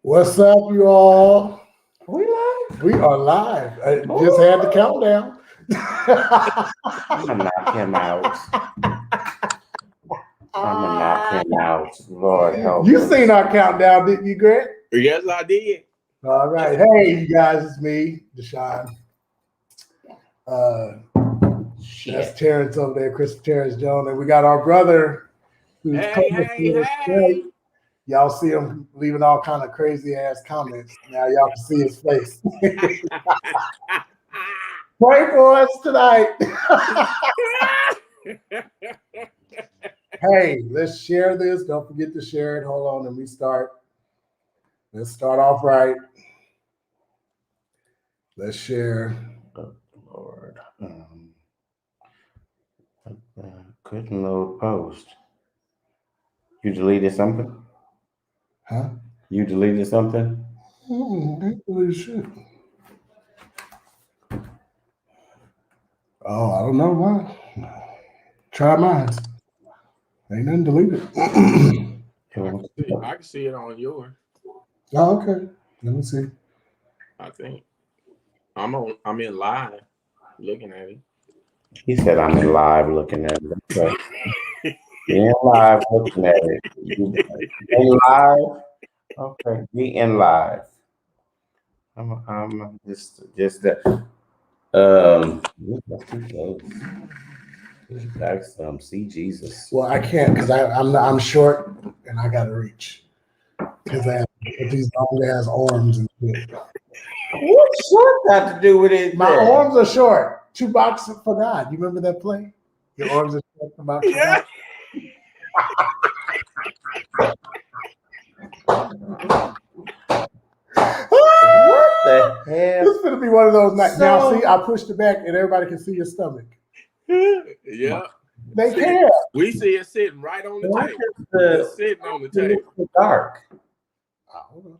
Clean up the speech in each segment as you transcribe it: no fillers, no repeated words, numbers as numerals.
What's up, you all? We live? We are live. I just had the countdown. I'm gonna knock him out. I'm gonna knock him out. Lord help You us. seen our countdown, didn't you, Greg? Yes, I did. All right. Hey, you guys, it's me, Deshaun. That's Terrence over there, Chris Terrence Jones. And we got our brother who's Hey. Y'all see him leaving all kind of crazy ass comments. Now y'all can see his face. Pray for us tonight. Hey, let's share this. Don't forget to share it. Hold on, let me start. Let's start off right. Let's share. Oh, Lord. Couldn't load post. You deleted something? Huh? You deleted something? Holy shit. Oh, I don't know why. Try mine. Ain't nothing deleted. I can see it on yours. Oh, okay. Let me see. I think I'm in live looking at it. He said I'm in live looking at it. Okay. You're in live looking at it. You in live? Okay. Be in live. I'm just that. Let's do those. Back some. See Jesus. Well, I can't because I'm short and I gotta reach because I have these long ass arms and shit. What's short got to do with it? My arms are short. 2 boxes for God. You remember that play? Your arms are short. 2 boxes for God. What the hell? This is gonna be one of those nights. Now, see, I pushed it back and everybody can see your stomach. Yeah. They can. We see it sitting right on the table. It's sitting on the table. It's dark. Oh,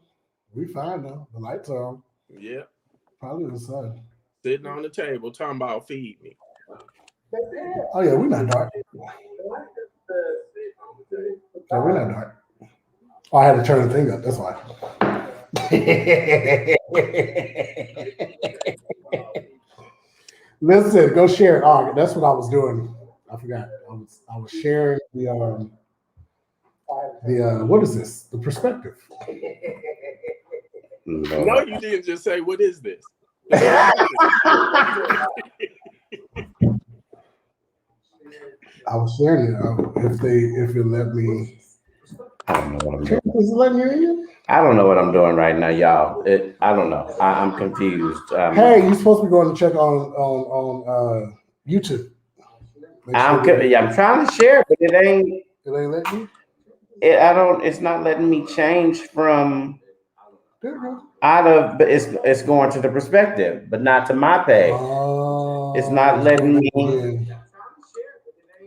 we fine though. The lights are on. Yeah. Probably the sun. Sitting on the table, talking about feed me. Oh yeah, we're not dark. Yeah, we're not dark. Oh, I had to turn the thing up. That's why. Listen, go share it. Oh, that's what I was doing. I forgot. I was sharing the what is this? The perspective. No, you didn't just say, what is this? I was sharing it. If it let me. I don't know what I'm doing. Is it letting you in? I don't know what I'm doing right now, y'all. I don't know. I'm confused. Hey, you're supposed to be going to check on YouTube. I'm trying to share, but it ain't. It ain't letting you. It's not letting me change from out of. But it's going to the perspective, but not to my page. It's not letting me.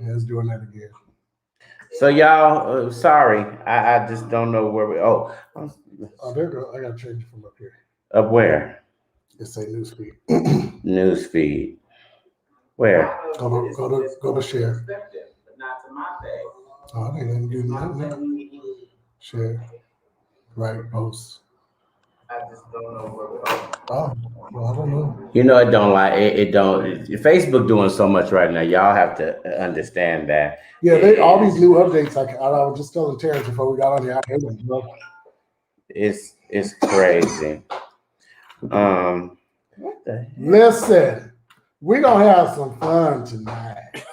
Yeah, it's doing that again. So y'all, sorry, I just don't know where we. Oh, there you go. I gotta change it from up here. Up where? It's a newsfeed. Newsfeed. Where? Go to share. Oh, I didn't do nothing. Share. Right post. I just don't know where we are. Oh, well, I don't know. You know, it don't like it. Don't. Facebook doing so much right now. Y'all have to understand that. Yeah, all these new updates. I was just telling Terrence before we got on here. I hate them, bro. It's crazy. What the heck? Listen, we're gonna have some fun tonight.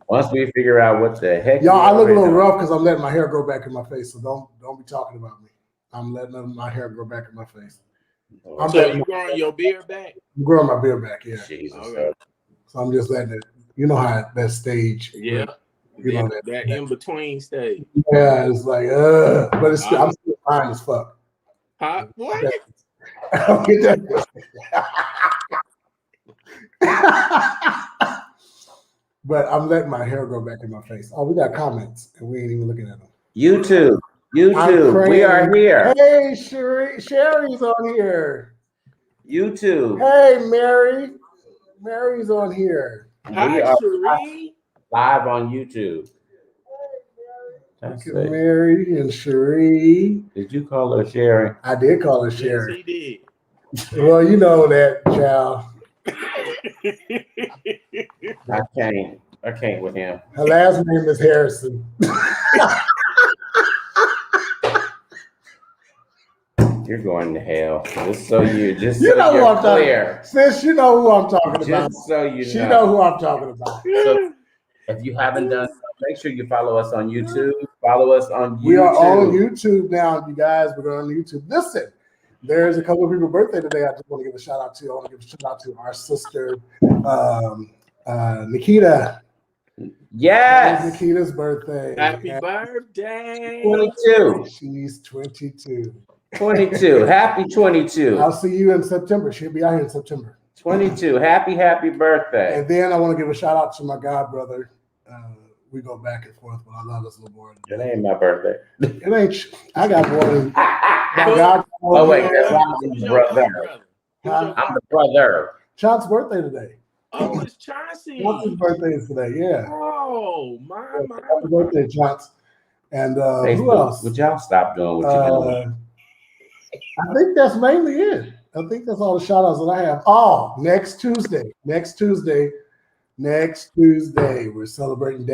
Once we figure out what the heck. Y'all, I look a little rough because I'm letting my hair grow back in my face. So don't be talking about me. I'm letting my hair grow back in my face. So you growing your beard back? I'm growing my beard back, yeah. Jesus. Okay. So I'm just letting it. You know how that stage. Yeah. You know that in between stage. Yeah, it's like but it's I'm still fine as fuck. Huh? What? I'll get that. But I'm letting my hair grow back in my face. Oh, we got comments and we ain't even looking at them. YouTube, we are here. Hey, Sherry's on here. YouTube. Hey, Mary's on here. Hi, Sheree. Live on YouTube. That's it. Mary and Cherie. Did you call her Sherry? I did call her Yes, Sherry. he Well, you know that, child. did. I can't with him. Her last name is Harrison. You're going to hell. Just so You so know who you're I'm talking clear. about. Sis, you know who I'm talking about. Just so you She know. know who I'm talking about. So if you haven't done so, make sure you follow us on YouTube. Follow us on YouTube. We are on YouTube now, you guys. We're on YouTube. Listen, there's a couple of people's birthday today. I just want to give a shout out to. I want to give a shout out to our sister, Nikita. Yes. It's Nikita's birthday. Happy And birthday. 22. she's 22. 22. Happy 22. I'll see you in September. She'll be out here in September. 22. Happy birthday. And then I want to give a shout out to my god brother. We go back and forth, but I love this little boy. It ain't my birthday. It ain't. I got more than my Who- god. Oh, wait, Who's that's your Robin's god brother. Who's Huh? your I'm god- the brother. Chauncey's birthday today. Oh, it's Chauncey. Chauncey's birthday is today. Yeah. Oh, my. Happy birthday, Chauncey. And who Facebook, else? would y'all stop doing what you're doing? I think that's mainly it. I think that's all the shout outs that I have. Oh, next Tuesday, we're celebrating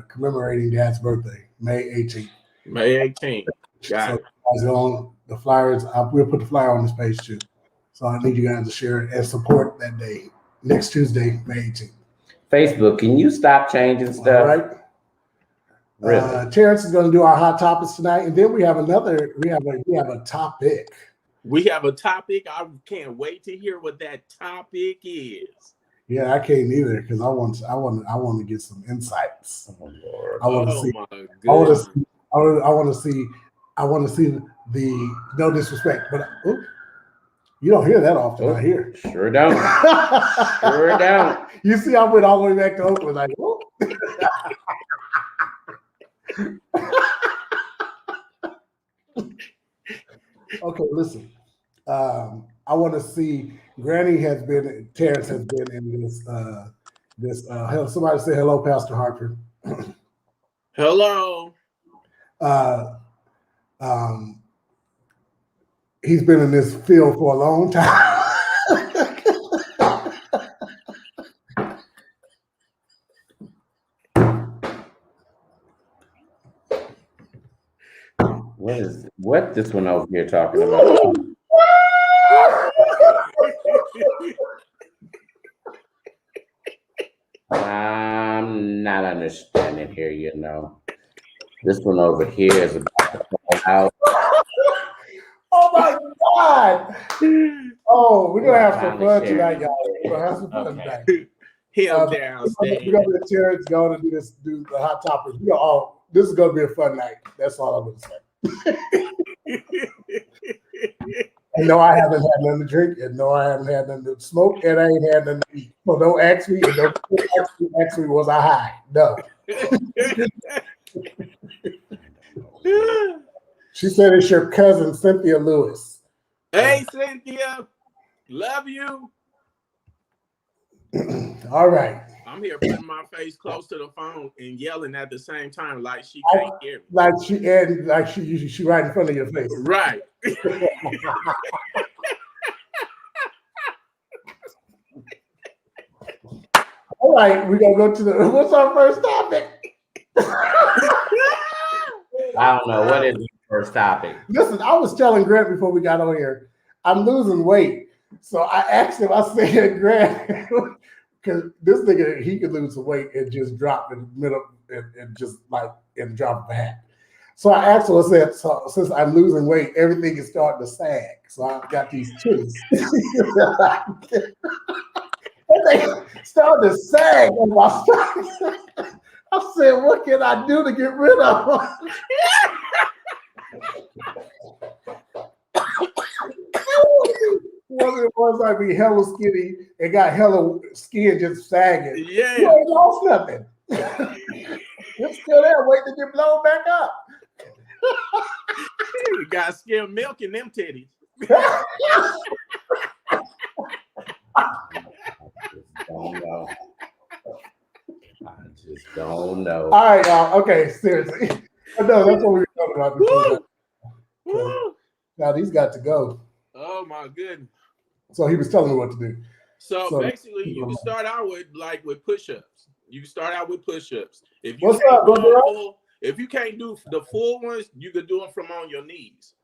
commemorating Dad's birthday, May 18th. May 18th. Got it. So on the flyers, we'll put the flyer on this page too. So I need you guys to share it and support that day, next Tuesday, May 18th. Facebook, can you stop changing stuff? All right. Really? Terrence is going to do our hot topics tonight, and then we have a topic. We have a topic. I can't wait to hear what that topic is. Yeah, I can't either because I want to get some insights. Oh, Lord. I want to Oh, see. my I want goodness. to. I want to see the no disrespect, but you don't hear that often. Oh, I hear. Sure don't. Sure don't. You see, I went all the way back to Oakland. Like, whoop. Okay, listen. I want to see. Terrence has been in this. Somebody say hello, Pastor Harper. Hello. He's been in this field for a long time. What this one over here talking about? I'm not understanding here, you know. This one over here is about to fall out. Oh my God! Oh, we're gonna have some Finally fun sharing. tonight, y'all. We're gonna have some fun Okay. tonight. Him We're downstairs. gonna let Terrence go and do the hot topics. This is gonna be a fun night. That's all I'm gonna say. And no, I haven't had nothing to drink, and no, I haven't had nothing to smoke, and I ain't had nothing to eat. So don't ask me, and don't ask me, was I high? No. She said it's your cousin, Cynthia Lewis. Hey, Cynthia. Love you. All right. I'm here putting my face close to the phone and yelling at the same time like she can't hear me. Like she right in front of your face. Right. All right, we're gonna go to what's our first topic? I don't know. What is the first topic? Listen, I was telling Grant before we got on here, I'm losing weight. So I asked him, I said, Grant, because this nigga, he could lose some weight and just drop in the middle and just like in the drop of a hat. So I asked him, I said, so since I'm losing weight, everything is starting to sag. So I've got these titties. And they started to sag on my stomach. I said, what can I do to get rid of them? One it was like be hella skinny and got hella skin just sagging. Yeah. You ain't lost nothing. It's still there waiting to get blown back up. You got skim milk in them titties. I just don't know. All right, y'all. Okay, seriously. No, that's what we were talking about before. Woo! Now these got to go. Oh my goodness. So he was telling me what to do. So basically, you can start out with push-ups. You can start out with push-ups. If you What's up, bro? if you can't do the full ones, you can do them from on your knees.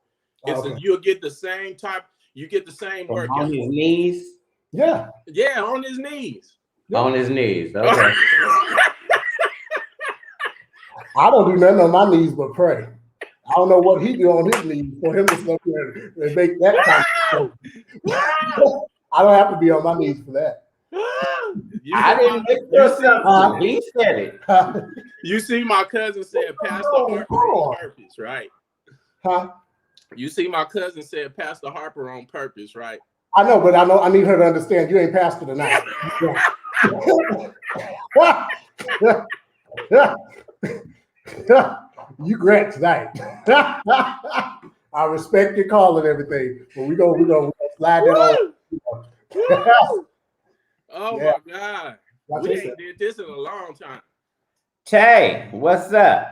Okay. You'll get the same type. You get the same workout. On his knees. Yeah. Yeah, on his knees. Yeah. On his knees. Okay. I don't do nothing on my knees but pray. I don't know what he do on his knees for him to sit there and make that kind of stuff. I don't have to be on my knees for that. I didn't make yourself. He said it. You see, my cousin said Pastor Harper on purpose, right? Huh? You see, my cousin said Pastor Harper on purpose, right? I know, but I need her to understand you ain't pastor tonight. You Grant tonight. I respect your call and everything, but we gonna slide that on. Oh my God. We ain't did this in a long time. Tay, what's up?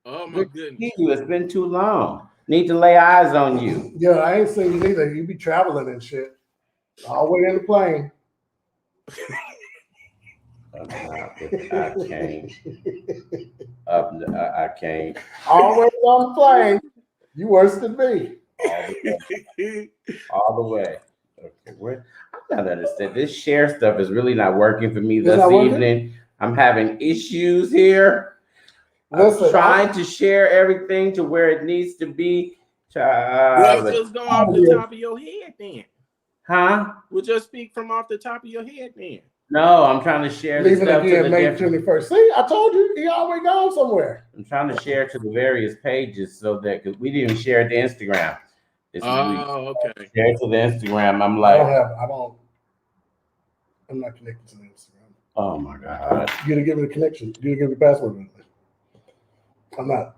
Oh my goodness. It's been too long. Need to lay eyes on you. Yeah, I ain't seen you either. You be traveling and shit. Always in the plane. I can't. I can't. Always on the plane. You worse than me. All the way. Okay, I'm not understand. This share stuff is really not working for me this evening. I'm having issues here. Listen, I'm trying to share everything to where it needs to be. Well, just go off the top of your head then. Huh? We'll just speak from off the top of your head then. No, I'm trying to share this stuff again, to the May 21st. See, I told you he always gone somewhere. I'm trying to share to the various pages so that because we didn't share it to Instagram. Okay. Share it to the Instagram. I'm like, I'm not connected to the Instagram. Oh my God. You gotta give me the connection. You gotta give me the password. I'm not.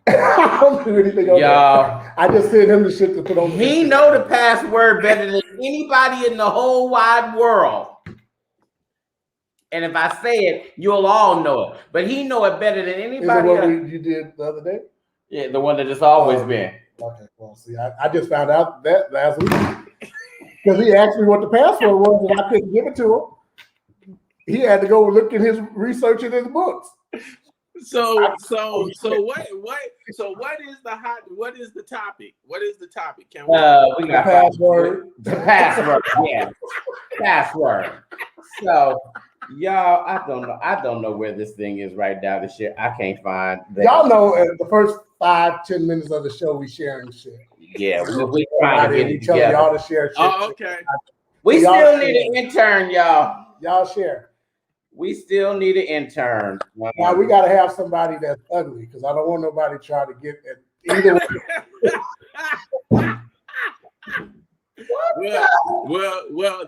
I don't do anything on that. I just send him the shit to put on. He know the password better than anybody in the whole wide world. And if I say it, you'll all know it. But he know it better than anybody. Is it what you did the other day? Yeah, the one that it's always been. Okay, well, see, I just found out that last week because he asked me what the password was, and I couldn't give it to him. He had to go look in his research in his books. So what is the topic? What is the topic? Can we got password. The password, yeah. Password. So y'all, I don't know where this thing is right now. This shit, I can't find that. Y'all know the first 5-10 minutes of the show we sharing shit. Yeah, we trying to get it together. Y'all to share shit. Oh, okay. We still need an intern, y'all. Y'all share. We still need an intern. Now we got to have somebody that's ugly because I don't want nobody trying to get at either way. Well,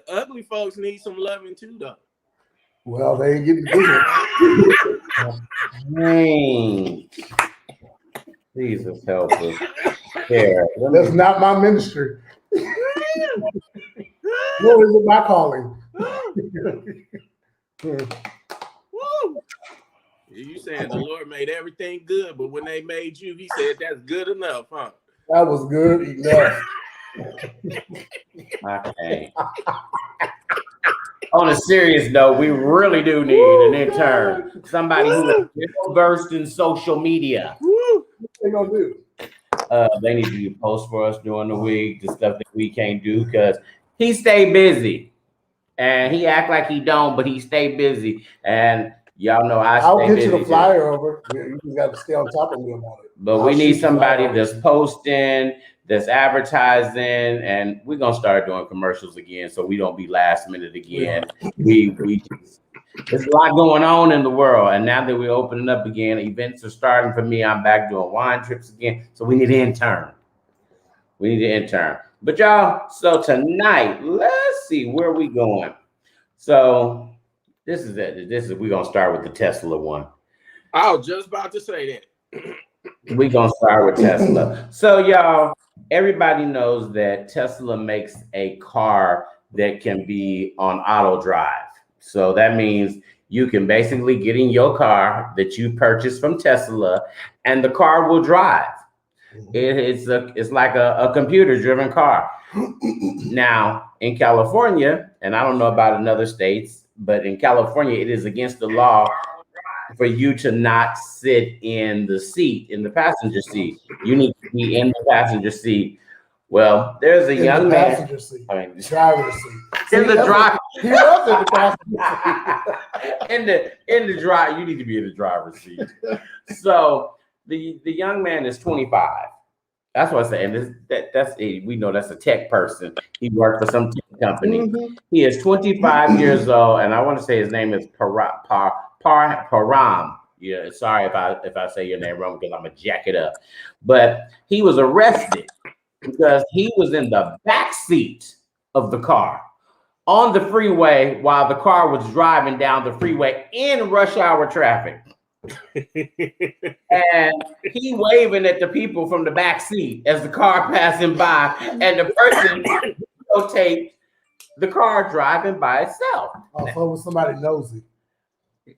ugly folks need some loving too, though. Well, they ain't getting bigger. Dang. Jesus help us. There. That's not my ministry. Nor is it my calling. Woo. You saying the Lord made everything good, but when they made you, he said that's good enough, huh? That was good enough. Okay. On a serious note, we really do need an intern. Somebody who is well versed in social media. What they gonna do? They need to do posts for us during the week, the stuff that we can't do because he stay busy. And he act like he don't, but he stay busy. And y'all know I'll get you the flyer over. You just got to stay on top of me about it. But we need somebody that's posting, that's advertising, and we're gonna start doing commercials again, so we don't be last minute again. There's a lot going on in the world, and now that we're opening up again, events are starting for me. I'm back doing wine trips again, so we need an intern. But y'all, so tonight, let's see where we going. So this is it. We're gonna start with the Tesla one. I was just about to say that. We're gonna start with Tesla. So y'all, everybody knows that Tesla makes a car that can be on auto drive. So that means You can basically get in your car that you purchased from Tesla, and the car will drive. It's like a computer-driven car. Now, in California, and I don't know about in other states, but in California, it is against the law for you to not sit in the passenger seat. You need to be in the passenger seat. Well, there's a young man. Passenger seat. I mean, Driver's seat. in the drive. He was in the passenger seat. in the drive, you need to be in the driver's seat. So the young man is 25. That's what I'm saying. We know that's a tech person. He worked for some tech company. Mm-hmm. He is 25 years old, and I want to say his name is Param. Yeah, sorry if I say your name wrong because I'm gonna jack it up. But he was arrested because he was in the back seat of the car on the freeway while the car was driving down the freeway in rush hour traffic. And he waving at the people from the back seat as the car passing by, and the person videotaped the car driving by itself. Oh, so was somebody nosy.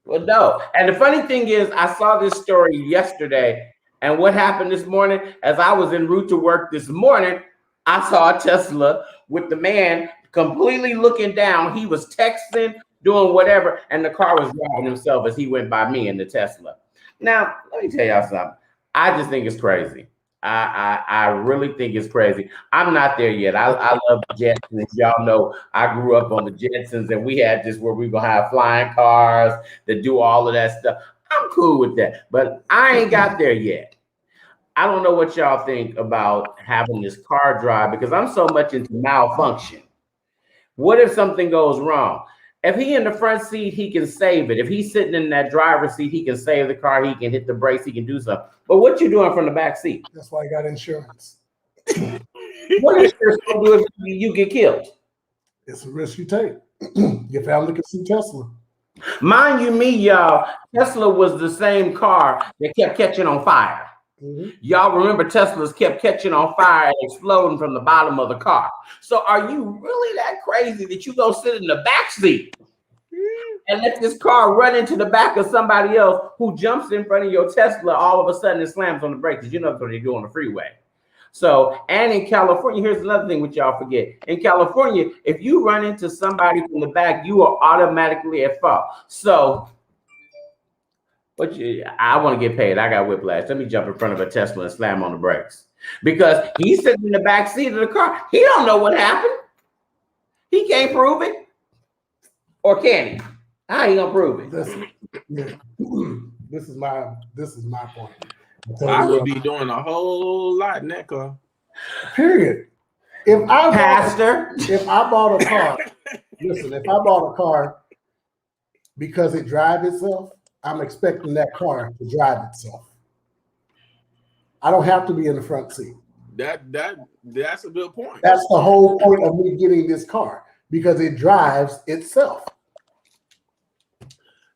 Well, no. And the funny thing is, I saw this story yesterday, and what happened this morning, as I was en route to work this morning, I saw a Tesla with the man completely looking down. He was texting, doing whatever, and the car was driving himself as he went by me in the Tesla. Now, let me tell y'all something. I just think it's crazy. I really think it's crazy. I'm not there yet. I love the Jetsons. Y'all know I grew up on the Jetsons, and we had this where we're going to have flying cars that do all of that stuff. I'm cool with that, but I ain't got there yet. I don't know what y'all think about having this car drive because I'm so much into malfunction. What if something goes wrong? If he in the front seat, he can save it. If he's sitting in that driver's seat, he can save the car. He can hit the brakes. He can do something. But what you doing from the back seat? That's why I got insurance. What insurance gonna do if you get killed? It's a risk you take. Your family can sue Tesla. Mind you, y'all, Tesla was the same car that kept catching on fire. Mm-hmm. Y'all remember Teslas kept catching on fire and exploding from the bottom of the car. So are you really that crazy that you go sit in the back seat and let this car run into the back of somebody else who jumps in front of your Tesla all of a sudden and slams on the brakes? Because you know that's what they do on the freeway. So, and in California, here's another thing which y'all forget. In California, if you run into somebody from the back, you are automatically at fault. So I want to get paid. I got whiplash. Let me jump in front of a Tesla and slam on the brakes. Because he's sitting in the back seat of the car. He don't know what happened. He can't prove it. Or can he? How he gonna prove it? This is my point. I would be doing a whole lot in that car. Period. If I bought a car, listen, if I bought a car because it drives itself, I'm expecting that car to drive itself. I don't have to be in the front seat. That's a good point. That's the whole point of me getting this car, because it drives itself.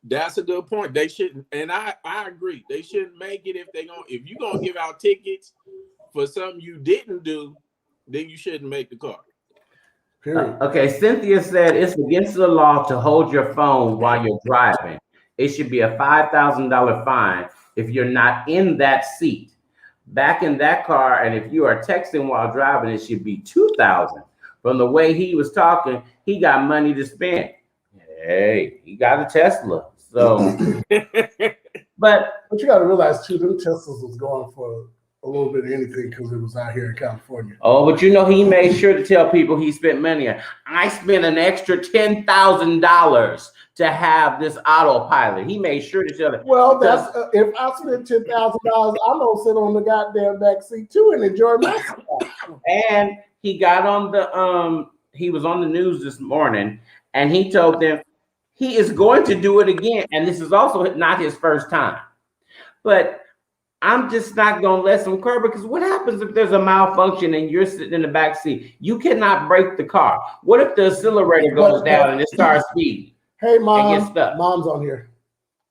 That's a good point. They shouldn't, and I agree. They shouldn't make it if you're gonna give out tickets for something you didn't do, then you shouldn't make the car. Okay, Cynthia said it's against the law to hold your phone while you're driving. It should be a $5,000 fine if you're not in that seat. Back in that car, and if you are texting while driving, it should be $2,000. From the way he was talking, he got money to spend. Hey, he got a Tesla. So, but you got to realize too, them Teslas was going for a little bit of anything because it was out here in California. Oh, but you know, he made sure to tell people he spent money on. I spent an extra $10,000 to have this autopilot. He made sure to tell it. Well, that's if I spend $10,000, I'm gonna sit on the goddamn back seat too and enjoy myself. And he got on the he was on the news this morning, and he told them he is going to do it again. And this is also not his first time. But I'm just not going to let him curb, because what happens if there's a malfunction and you're sitting in the back seat? You cannot brake the car. What if the accelerator goes down and it starts speeding? Hey, Mom. Mom's on here.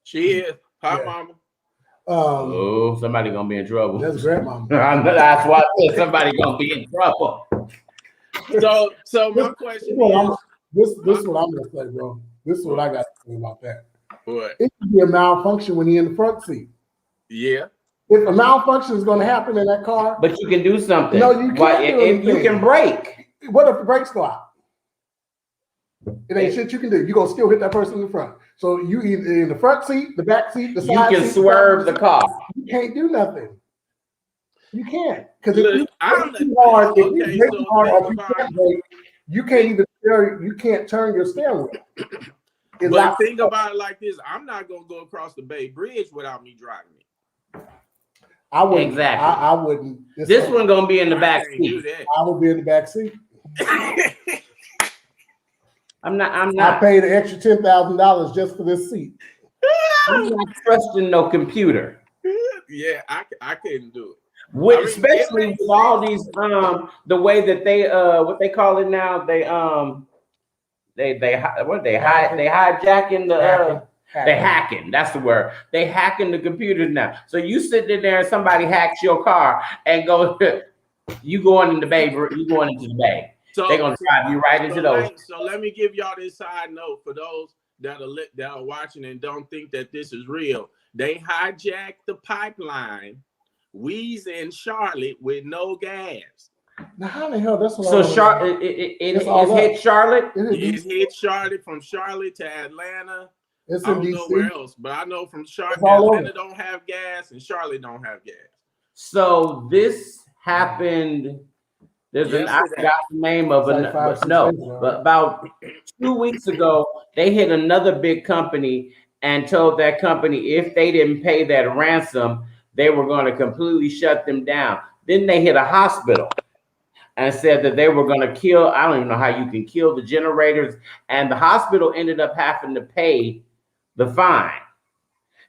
She is. Hi, Mama. Somebody going to be in trouble. That's grandmama. That's why I said somebody going to be in trouble. So my question is... This is what I'm going to say, bro. This is what I got to say about that. What? It could be a malfunction when you're in the front seat. Yeah. If a malfunction is going to happen in that car, But you can do something. No, you can't do if you anything. can brake. What if the brakes go out? It ain't shit you can do. You're going to still hit that person in the front. So you either in the front seat, the back seat, the side seat. You can swerve the car. You can't do nothing. You can't. Because if you I'm too hard, if you okay, brake so too hard, or think if you about can't brake, you can't even you can't turn your steering wheel. It's But not- think about it like this: I'm not gonna go across the Bay Bridge without me driving it. I wouldn't. Exactly. I wouldn't. This one gonna be in the back can't do seat. that. I would be in the back seat. I'm I not. paid an extra $10,000 just for this seat. I'm not trusting no computer. Yeah, I couldn't do it. With, I mean, especially with all these the way that they what they call it now, they hijacking the they hacking, that's the word. They hacking the computers now. So you sitting in there and somebody hacks your car and go you going in the bay, you going into the bay. So They're gonna drive you right into those. So let me give y'all this side note for those that are watching and don't think that this is real. They hijacked the pipeline, Weeze in Charlotte with no gas. Now how the hell that's So Charlotte, it hit Charlotte. It hit Charlotte from Charlotte to Atlanta. It's I in don't know DC. where else, but I know from Charlotte, Atlanta don't have gas and Charlotte don't have gas. So this happened. There's I forgot the name of it, but about 2 weeks ago, they hit another big company and told that company if they didn't pay that ransom, they were going to completely shut them down. Then they hit a hospital and said that they were going to kill. I don't even know how you can kill the generators, and the hospital ended up having to pay the fine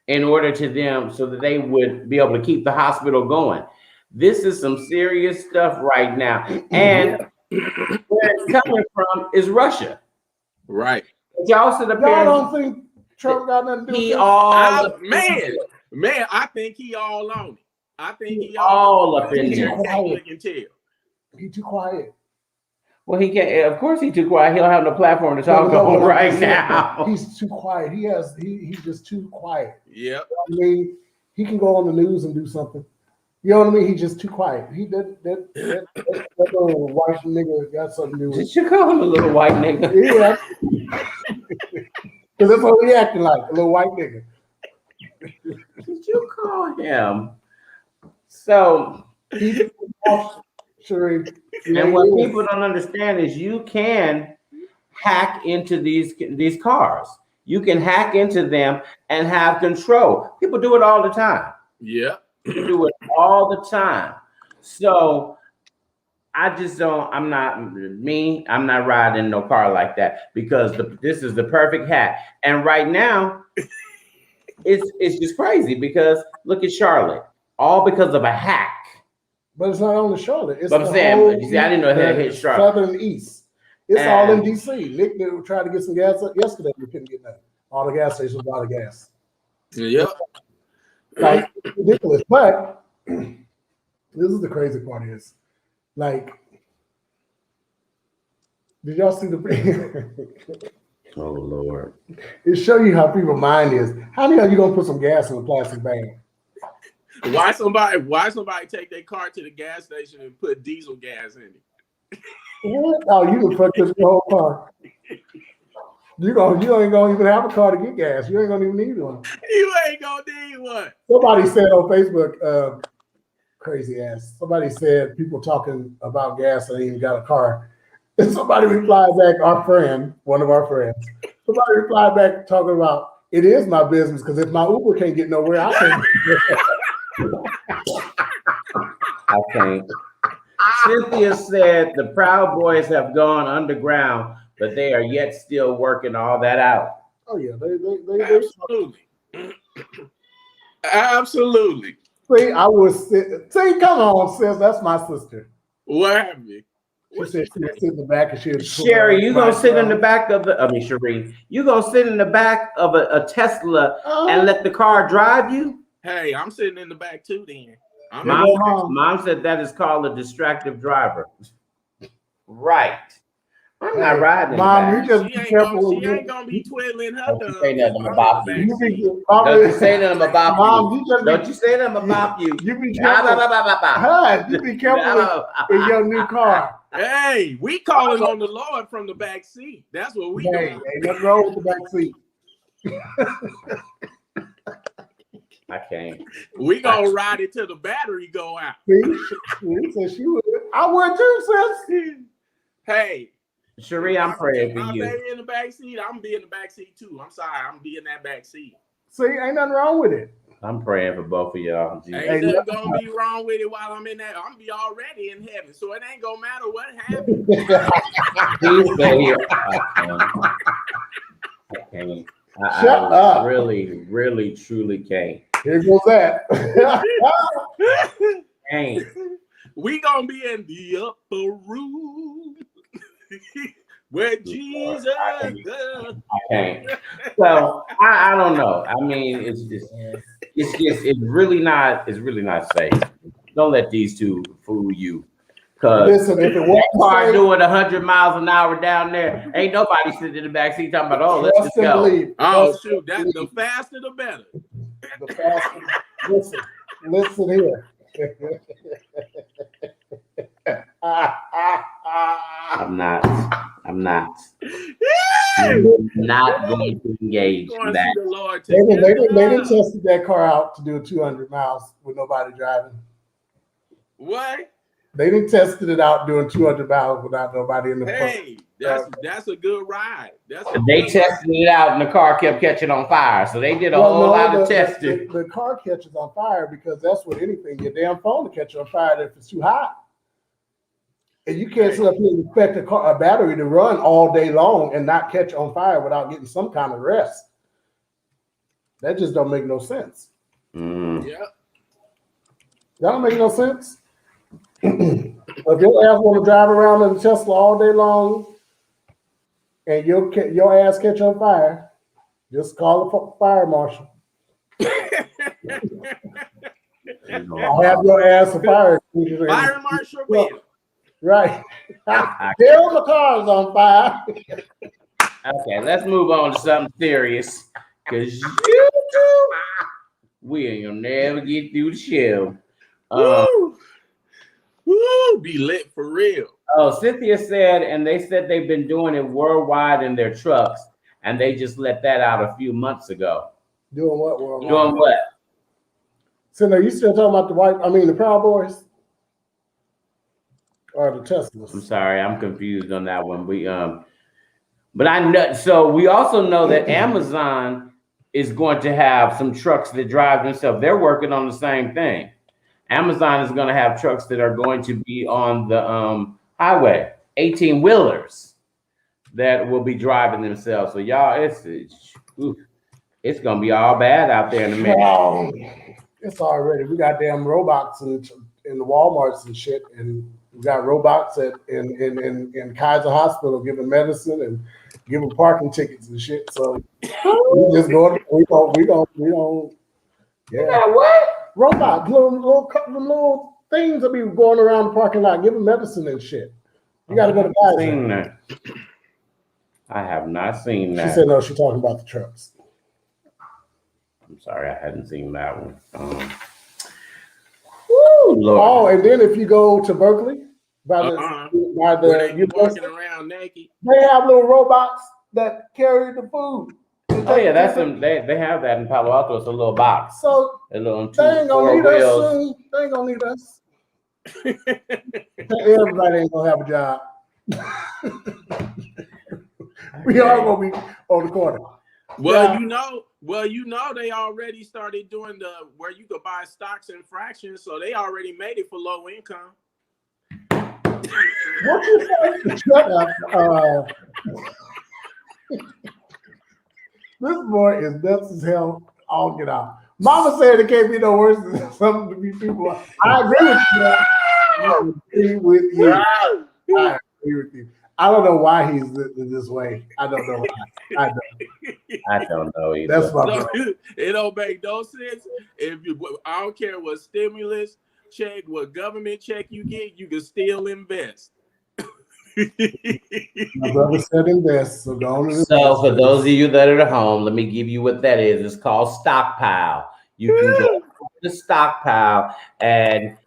in order to them so that they would be able to keep the hospital going. This is some serious stuff right now. And where it's coming from is Russia. Right. But y'all sit up Y'all here. don't think Trump got nothing to do with He this? all Man, I think he all on it. I think he all up in there. Can tell. He too quiet. Well, he can't. Of course, he's too quiet. He don't have no platform to talk on right now. He's too quiet. He's just too quiet. Yep. I mean, he can go on the news and do something. You know what I mean? He's just too quiet. That little white nigga got something to do with it. Did you call him a little white nigga? Yeah. Because that's what he acting like, a little white nigga. Did you call him? So, he's sure. And what people don't understand is you can hack into these cars. You can hack into them and have control. People do it all the time. Yeah. People do it all the time. So I just don't, I'm not riding no car like that because this is the perfect hack. And right now, it's just crazy because look at Charlotte, all because of a hack. But it's not only Charlotte. It's but I'm saying, I didn't know that hit Charlotte. Southern East. It's all in DC. Nick tried to get some gas up yesterday. We couldn't get that. All the gas stations were out of gas. Yep. Like ridiculous. But this is the crazy part is, like, did y'all see the Oh Lord. It show you how people's mind is. How the hell you gonna put some gas in a plastic bag? Why somebody take their car to the gas station and put diesel gas in it? What? Oh, you can fuck this whole car. You ain't gonna even have a car to get gas. You ain't gonna even need one. You ain't gonna need one. Somebody said on Facebook, crazy ass. Somebody said people talking about gas and they even got a car. And somebody replied back, one of our friends. Somebody replied back talking about it is my business because if my Uber can't get nowhere, I can't. I can't. Cynthia said the Proud Boys have gone underground, but they are yet still working all that out. Oh yeah, they absolutely. Absolutely. See, I was see, come on, sis. That's my sister. What happened? She said she would sit in the back and she would Sherry, you gonna sit in the back of Sheree, you gonna sit in the back of a Tesla and let the car drive you? Hey, I'm sitting in the back too then. Mom said that is called a distractive driver. Right. I'm not riding in Mom, the you back. just She be ain't careful. gonna be twiddling her Don't you thumbs. say nothing if I'm about in you. the back seat. Don't you say nothing about Mom, you. you just Don't you say nothing about you. you be Ah, careful. bah, bah, bah, bah. Huh, you be careful in your new car. Hey, we calling on the Lord from the back seat. That's what we Hey, doing. ain't nothing wrong with the back seat. I can't. We gonna ride it till the battery go out. See, she said she would. I would too, sis. Hey, Cherie, I'm praying for my you. baby in the back seat. I'm gonna be in the back seat too. I'm sorry, I'm gonna be in that back seat. See, ain't nothing wrong with it. I'm praying for both of y'all. Jesus. Ain't nothing gonna be wrong with it while I'm in that. I'm gonna be already in heaven, so it ain't gonna matter what happens. Please stay here. I can't. Shut up. Really, really, truly can't. Here goes that. Can't. We gonna be in the upper room where Jesus. I can't. So I don't know. I mean, it's really not safe. Don't let these two fool you. Cause Listen, if it that wasn't car safe, doing 100 miles an hour down there, ain't nobody sitting in the back seat talking about, oh, let's trust just and go. believe. Oh Trust shoot! and That believe. the faster the better. The faster. Listen here. I'm not going to engage Going in to that. see the Lord They didn't together. tested that car out to do 200 miles with nobody driving. What? They didn't tested it out doing 200 miles without nobody in the front. Hey, that's a good ride. They tested it out and the car kept catching on fire. So they did a whole lot of testing. The car catches on fire because that's what anything, your damn phone will catch on fire if it's too hot. And you can't sit up here and expect a battery to run all day long and not catch on fire without getting some kind of rest. That just don't make no sense. Mm. Yeah. That don't make no sense. If your ass want to drive around in a Tesla all day long and your ass catch on fire, just call the fire marshal. I'll have your ass a fire. Fire marshal will. Right. Hell, the car's on fire. Okay, let's move on to something serious. Because you two, we ain't gonna never get through the show. Woo, be lit for real. Oh, Cynthia said, and they said they've been doing it worldwide in their trucks, and they just let that out a few months ago. Doing what? Worldwide? Doing what? So now you still talking about the Proud Boys? Or the Teslas? I'm sorry, I'm confused on that one. But I know. So we also know that Amazon is going to have some trucks that drive themselves. They're working on the same thing. Amazon is going to have trucks that are going to be on the highway, 18-wheelers that will be driving themselves. So y'all, it's going to be all bad out there in a minute. Well, it's already. We got damn robots in the Walmarts and shit, and we got robots in Kaiser Hospital giving medicine and giving parking tickets and shit. So we just go. We don't. Yeah. You know what? Robots, little things that be going around the parking lot giving medicine and shit. You got to go to Kaiser. I have not seen that. She said no. She's talking about the trucks. I'm sorry, I hadn't seen that one. Lord. Oh, and then if you go to Berkeley, by the where they walking around naked, they have little robots that carry the food. Oh yeah, that's them. They have that in Palo Alto. It's a little box. So a little they ain't gonna need us soon. They ain't gonna need us. Everybody ain't gonna have a job. We all gonna be on the corner. Well, you know, they already started doing where you could buy stocks and fractions, so they already made it for low income. What you say? Shut up. This boy is nuts as hell. I'll get out. Mama said it can't be no worse than something to be people. I agree with you. I agree with you. I agree with you. I don't know why he's this way. I don't know why. I don't know either. That's my brother. It don't make no sense. I don't care what stimulus check, what government check you get, you can still invest. My brother said invest, so go on and So for invest. those of you that are at home, let me give you what that is. It's called stockpile. You can go to the stockpile, and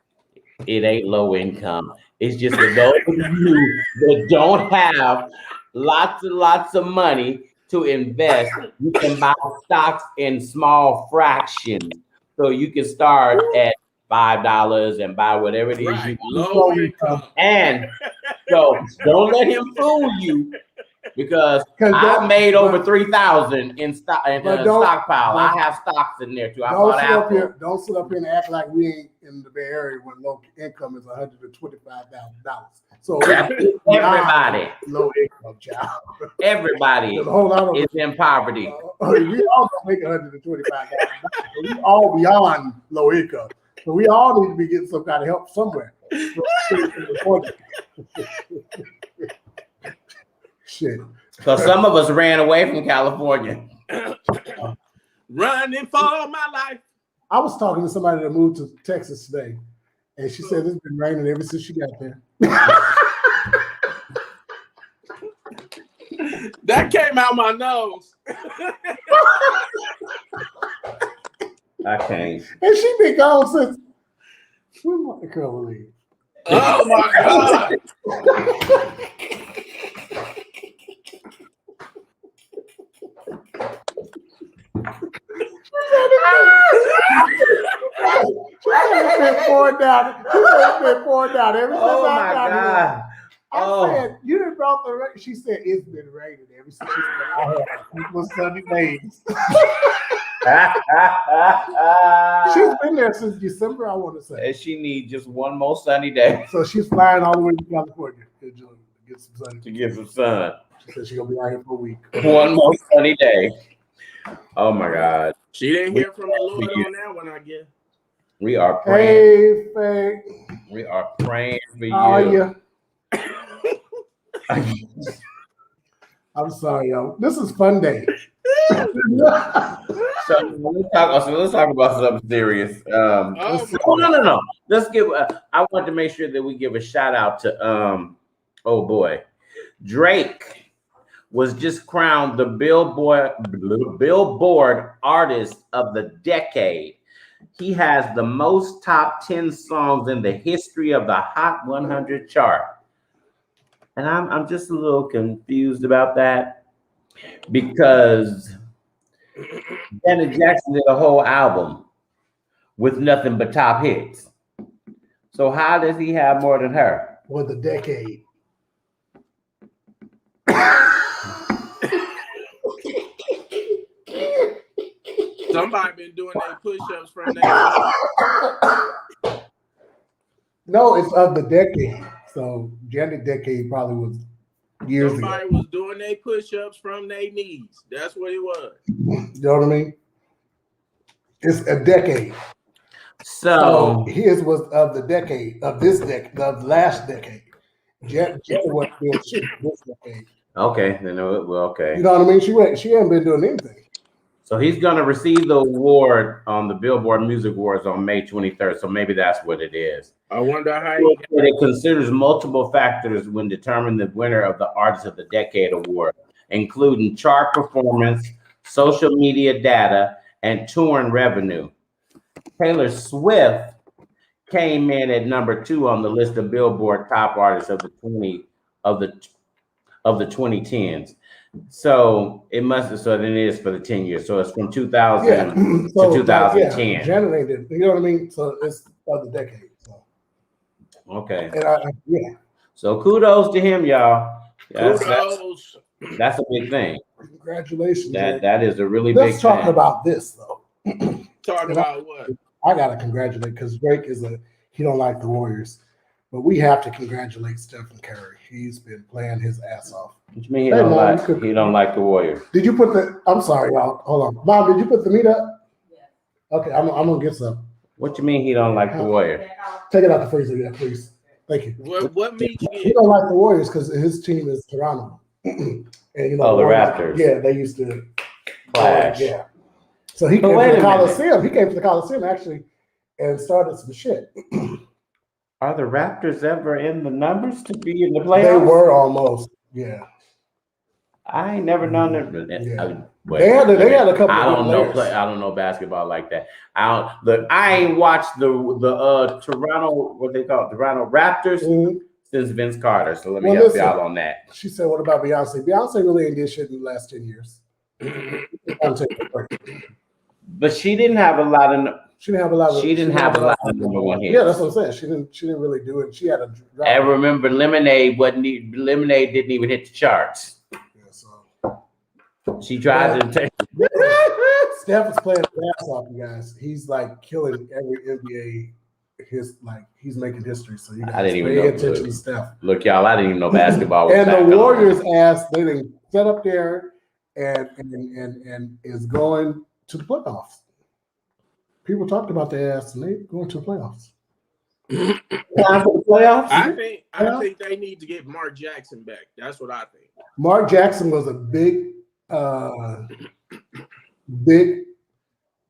it ain't low income. It's just for those of you that don't have lots and lots of money to invest. You can buy stocks in small fractions. So you can start at $5 and buy whatever it is Right, you low income. And so don't let him fool you, because 'Cause I made over but- 3,000 in stock in but a don't- stockpile. but- I have stocks in there too. I Don't bought sit up Apple. here. Don't sit up here and act like we ain't in the Bay Area when low income is $125,000. So Everybody, low income, child. everybody There's a whole lot of is in poverty. we all don't make $125,000. We all beyond low income, so we all need to be getting some kind of help somewhere. Shit. So some of us ran away from California. Running for my life. I was talking to somebody that moved to Texas today, and she said it's been raining ever since she got there. That came out my nose. I can't. And she been gone since. When my girl leave? Oh my God. She's been pouring down. She's been pouring down ever since Oh I my got here. God. I said, you didn't brought the rain. She said, it's been raining ever since she's been out here. It was sunny days. She's been there since December, I want to say. And she needs just one more sunny day So she's flying all the way to California to get some sun. to get some sun. She said she's going to be out here for a week. One more sunny day. Oh my God. She didn't hear from the Lord on that one, I guess. We are praying. Hey, Faye. We are praying for you. How are you? I'm sorry, y'all. This is fun day. So let's talk about something serious. No. Let's give. I want to make sure that we give a shout out to oh boy, Drake was just crowned the Billboard Artist of the Decade. He has the most top 10 songs in the history of the Hot 100 chart. And I'm just a little confused about that, because Janet Jackson did a whole album with nothing but top hits. So how does he have more than her? For the decade. Somebody been doing their push-ups from their. No, it's of the decade. So Janet decade probably was years Somebody ago. was doing their push-ups from their knees. That's what it was. You know what I mean? It's a decade. So his was of the decade, of this decade, of the last decade. Janet wasn't doing shit this decade. okay, then okay. You know what I mean? She hadn't been doing anything. So he's gonna receive the award on the Billboard Music Awards on May 23rd. So maybe that's what it is. I wonder how It considers multiple factors when determining the winner of the Artist of the Decade award, including chart performance, social media data, and touring revenue. Taylor Swift came in at number 2 on the list of Billboard top artists of the 2010s. So it must have, so then it is for the 10 years. So it's from 2000 to 2010. Yeah, generated. You know what I mean? So it's of the decade. So. Okay. And yeah. So kudos to him, y'all. That's a big thing. Congratulations. That is a really Let's big talk thing. about this though. Talk about what? I gotta congratulate because Drake he don't like the Warriors, but we have to congratulate Stephen Curry. He's been playing his ass off. What you mean he don't like the Warriors? Did you put I'm sorry, y'all. Hold on, Mom. Did you put the meat up? Yeah. Okay, I'm gonna get some. What you mean he don't like the Warriors? Take it out the freezer, yeah, please. Thank you. What meat you He get? don't like the Warriors because his team is Toronto, and you know the Raptors. Yeah, they used to Clash. Yeah. So he came to the Coliseum. He came to the Coliseum actually and started some shit. Are the Raptors ever in the numbers to be in the They playoffs? were almost, yeah. I ain't never known that. Yeah. But They had a couple I of don't know players. I don't know basketball like that. I don't look. I ain't watched the Toronto, what they call it, Toronto Raptors since Vince Carter. So let me help y'all on that. She said, "What about Beyonce? Beyonce really ain't did shit in the last 10 years." But she didn't have a lot of. She didn't have a lot of. She didn't have a lot of number one hits. Yeah, that's what I'm saying. She didn't really do it. She had a. I remember Lemonade didn't even hit the charts. Yeah, so she tried to take. Steph is playing his ass off, you guys. He's like killing every NBA. He's making history. So you guys pay attention to Steph. Look, y'all, I didn't even know basketball was and the Warriors ass, they didn't set up there and is going to the playoffs. People talked about their ass and they going to the playoffs. I think they need to get Mark Jackson back. That's what I think. Mark Jackson was a big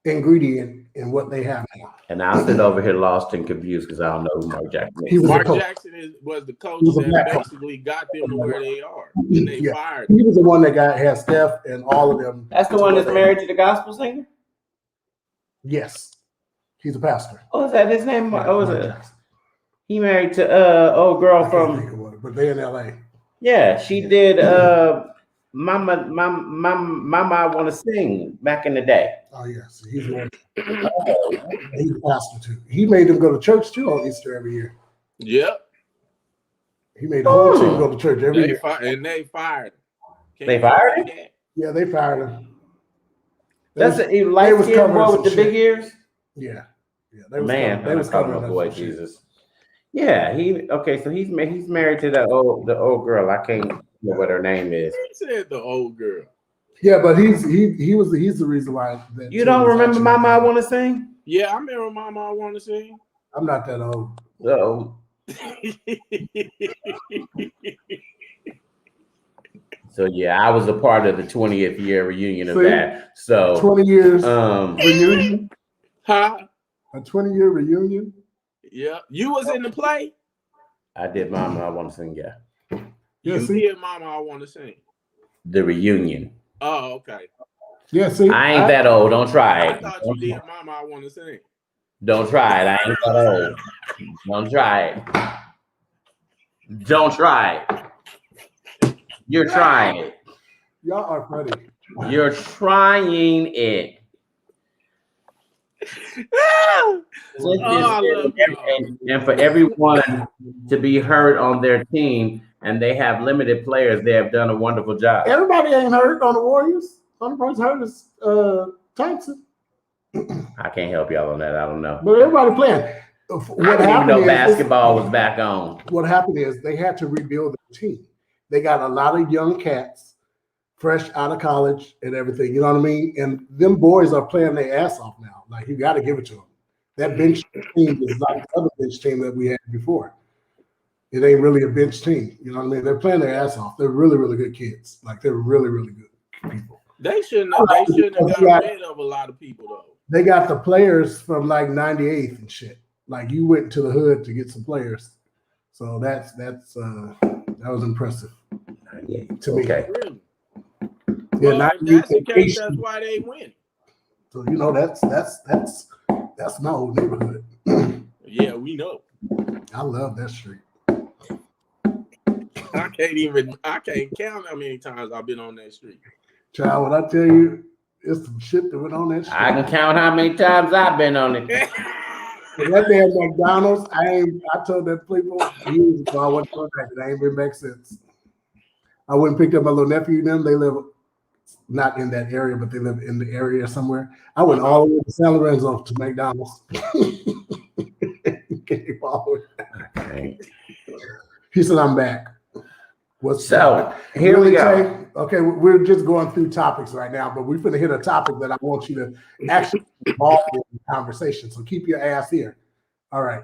ingredient in what they have now. And I'll sit over here lost and confused because I don't know who Mark Jackson is. Mark Jackson was the coach that basically got them to where they are. And they fired him. He was the one that had Steph and all of them. That's the one that's married to the gospel singer? Yes. He's a pastor. Oh, is that his name? He married to old girl from. But they in LA. Yeah, she did Mama I Want to Sing back in the day. Oh yes, he's married. He's a pastor too. He made them go to church too on Easter every year. Yep. He made the whole team go to church every year. And they fired him. They fired him? Yeah, they fired him. That's a light-skinned boy with the big ears? Yeah. They was covering up boy Jesus. Yeah, so he's married to the old girl. I can't know what her name is. He said the old girl. Yeah, but he's the reason why. You don't remember Mama I Want to Sing? Yeah, I remember Mama I Want to Sing. I'm not that old. So, yeah, I was a part of the 20th year reunion of that. So 20 years reunion. Huh? A 20-year reunion. Yeah, you was in the play. I did Mama I Want to Sing. Yeah. You did Mama I Want to Sing. The reunion. Oh, okay. Yeah, see, I ain't that old. Don't try it. I thought you did Mama I Want to Sing. Don't try it. I ain't that old. Don't try it. Don't try it. You're trying it. Y'all are funny. You're trying it. And for everyone to be hurt on their team, and they have limited players, they have done a wonderful job. Everybody ain't hurt on the Warriors. Only person hurt is Thompson. I can't help y'all on that. I don't know. But everybody playing. I didn't even know basketball was back on. What happened is they had to rebuild the team. They got a lot of young cats, fresh out of college and everything. You know what I mean? And them boys are playing their ass off now. Like, you got to give it to them. That bench team is like the other bench team that we had before. It ain't really a bench team. You know what I mean? They're playing their ass off. They're really, really good kids. Like, they're really, really good people. They shouldn't have got rid of a lot of people, though. They got the players from like 98th and shit. Like, you went to the hood to get some players. So that was impressive to me. Okay. Really? Yeah, well, if that's the case, that's why they win. So you know that's my old neighborhood. Yeah, we know. I love that street. I can't count how many times I've been on that street. Child, when I tell you, it's some shit that went on that street. I can count how many times I've been on it. That damn McDonald's, I told that people years ago I went to that. It ain't been back since. I went and picked up my little nephew and them. They live not in that area, but they live in the area somewhere. I went all the way to San Lorenzo to McDonald's. Okay. He said, I'm back. Here we go. Okay, we're just going through topics right now, but we're going to hit a topic that I want you to actually involve in the conversation. So keep your ass here. All right.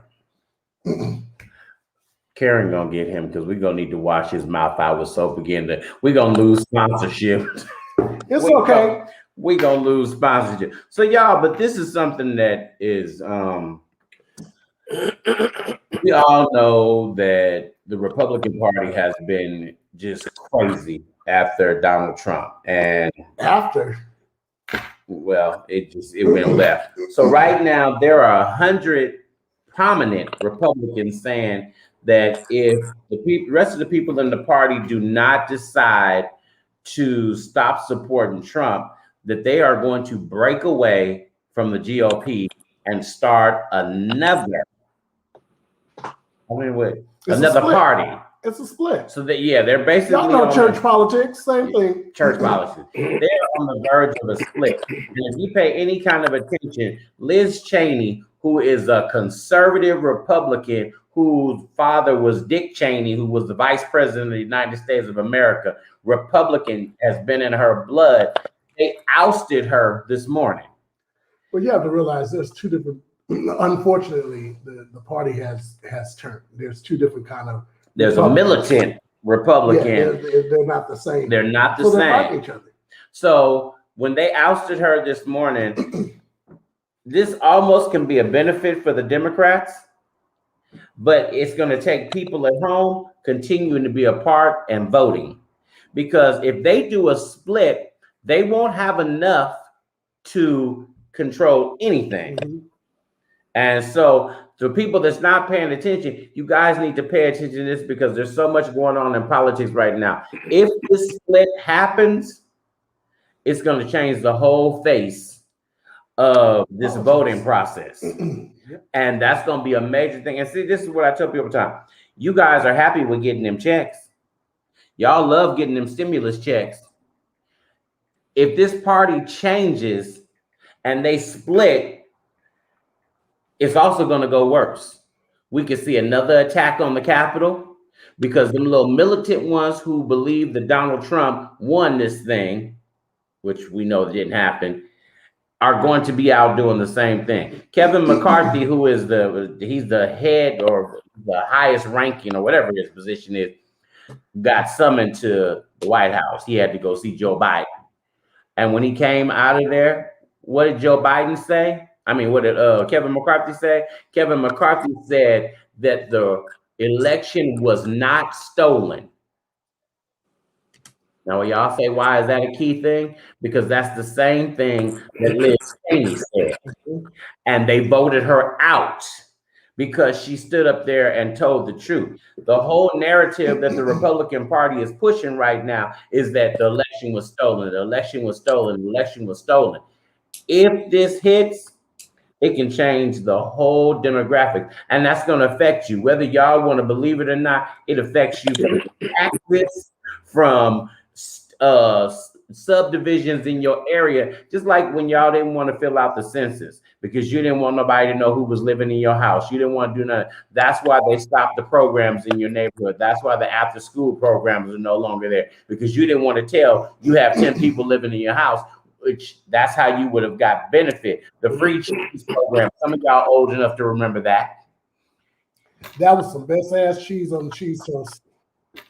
Karen gonna get him because we're gonna need to wash his mouth out with soap again. We're gonna lose sponsorship. It's okay. We're gonna lose sponsorship. So y'all, but this is something that is We all know that the Republican Party has been just crazy after Donald Trump, and After. well, it went left. So right now there are 100 prominent Republicans saying that if the rest of the people in the party do not decide to stop supporting Trump, that they are going to break away from the GOP and start another. Another party. It's a split. So that they're basically y'all know church politics, same thing. Church politics. They're on the verge of a split. And if you pay any kind of attention, Liz Cheney, who is a conservative Republican, whose father was Dick Cheney, who was the vice president of the United States of America, Republican, has been in her blood. They ousted her this morning. Well, you have to realize there's two different. Unfortunately, the party has turned. There's two different kind of. There's a militant Republican. Yeah, they're not the same. They're not the so same. They fight each other. So when they ousted her this morning, this almost can be a benefit for the Democrats, but it's going to take people at home continuing to be a part and voting. Because if they do a split, they won't have enough to control anything. Mm-hmm. And so to people that's not paying attention, you guys need to pay attention to this because there's so much going on in politics right now. If this split happens, it's going to change the whole face of this voting process. And that's going to be a major thing. And see, this is what I tell people all the time. You guys are happy with getting them checks. Y'all love getting them stimulus checks. If this party changes and they split, it's also going to go worse. We could see another attack on the Capitol because the little militant ones who believe that Donald Trump won this thing, which we know didn't happen, are going to be out doing the same thing. Kevin McCarthy, who is he's the head or the highest ranking or whatever his position is, got summoned to the White House. He had to go see Joe Biden. And when he came out of there, what did Joe Biden say? I mean, what did Kevin McCarthy say? Kevin McCarthy said that the election was not stolen. Now, y'all say, why is that a key thing? Because that's the same thing that Liz Cheney said. And they voted her out because she stood up there and told the truth. The whole narrative that the Republican Party is pushing right now is that the election was stolen. The election was stolen. The election was stolen. If this hits, it can change the whole demographic, and that's going to affect you. Whether y'all want to believe it or not, it affects you from taxes, from subdivisions in your area, just like when y'all didn't want to fill out the census because you didn't want nobody to know who was living in your house. You didn't want to do nothing. That's why they stopped the programs in your neighborhood. That's why the after school programs are no longer there because you didn't want to tell you have 10 people living in your house, which that's how you would have got benefit. The free cheese program. Some of y'all old enough to remember that. That was some best ass cheese on the cheese toast.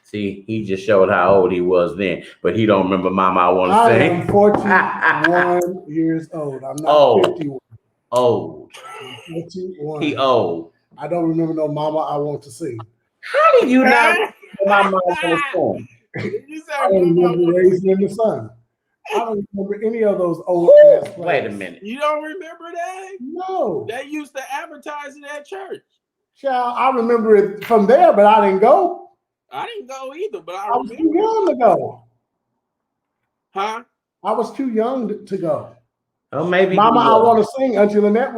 See, he just showed how old he was then, but he don't remember Mama I Want to Sing. I am 41 years old. I'm not 51. Old. 41. He old. I don't remember no Mama I Want to Sing. How did you not remember Mama I Want to Sing? I don't remember Raising in the Sun. I don't remember any of those old ass plays. Wait a minute. You don't remember that? No. They used to advertise it at church. Child, I remember it from there, but I didn't go. I didn't go either, but I was remember. too young to go. Huh? I was too young to go. Oh, maybe Mama I Want to Sing. Auntie Lynette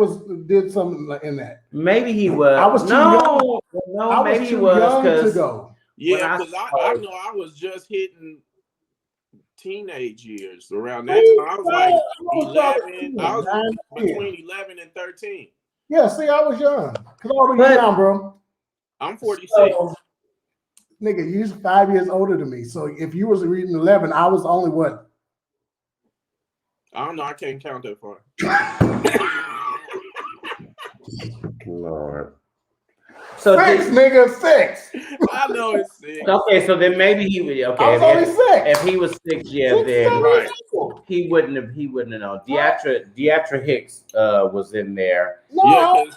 did something in that. Maybe he was. I was too young. No, I maybe was he too was young to go. Yeah, because I know I was just hitting teenage years around that time. I was like 11. I was between 11 and 13. Yeah, see, I was young. How old are you now, bro? I'm 46. So, nigga, you're 5 years older than me. So if you was reading 11, I was only what? I don't know. I can't count that far. Lord. So six, nigga, six. I know it's sick. Okay, so then maybe he would. Okay, I was only six. if he was 6, yeah, Six, then seven, Right. people. he wouldn't have known. Deatra Hicks was in there. No, Yeah, I because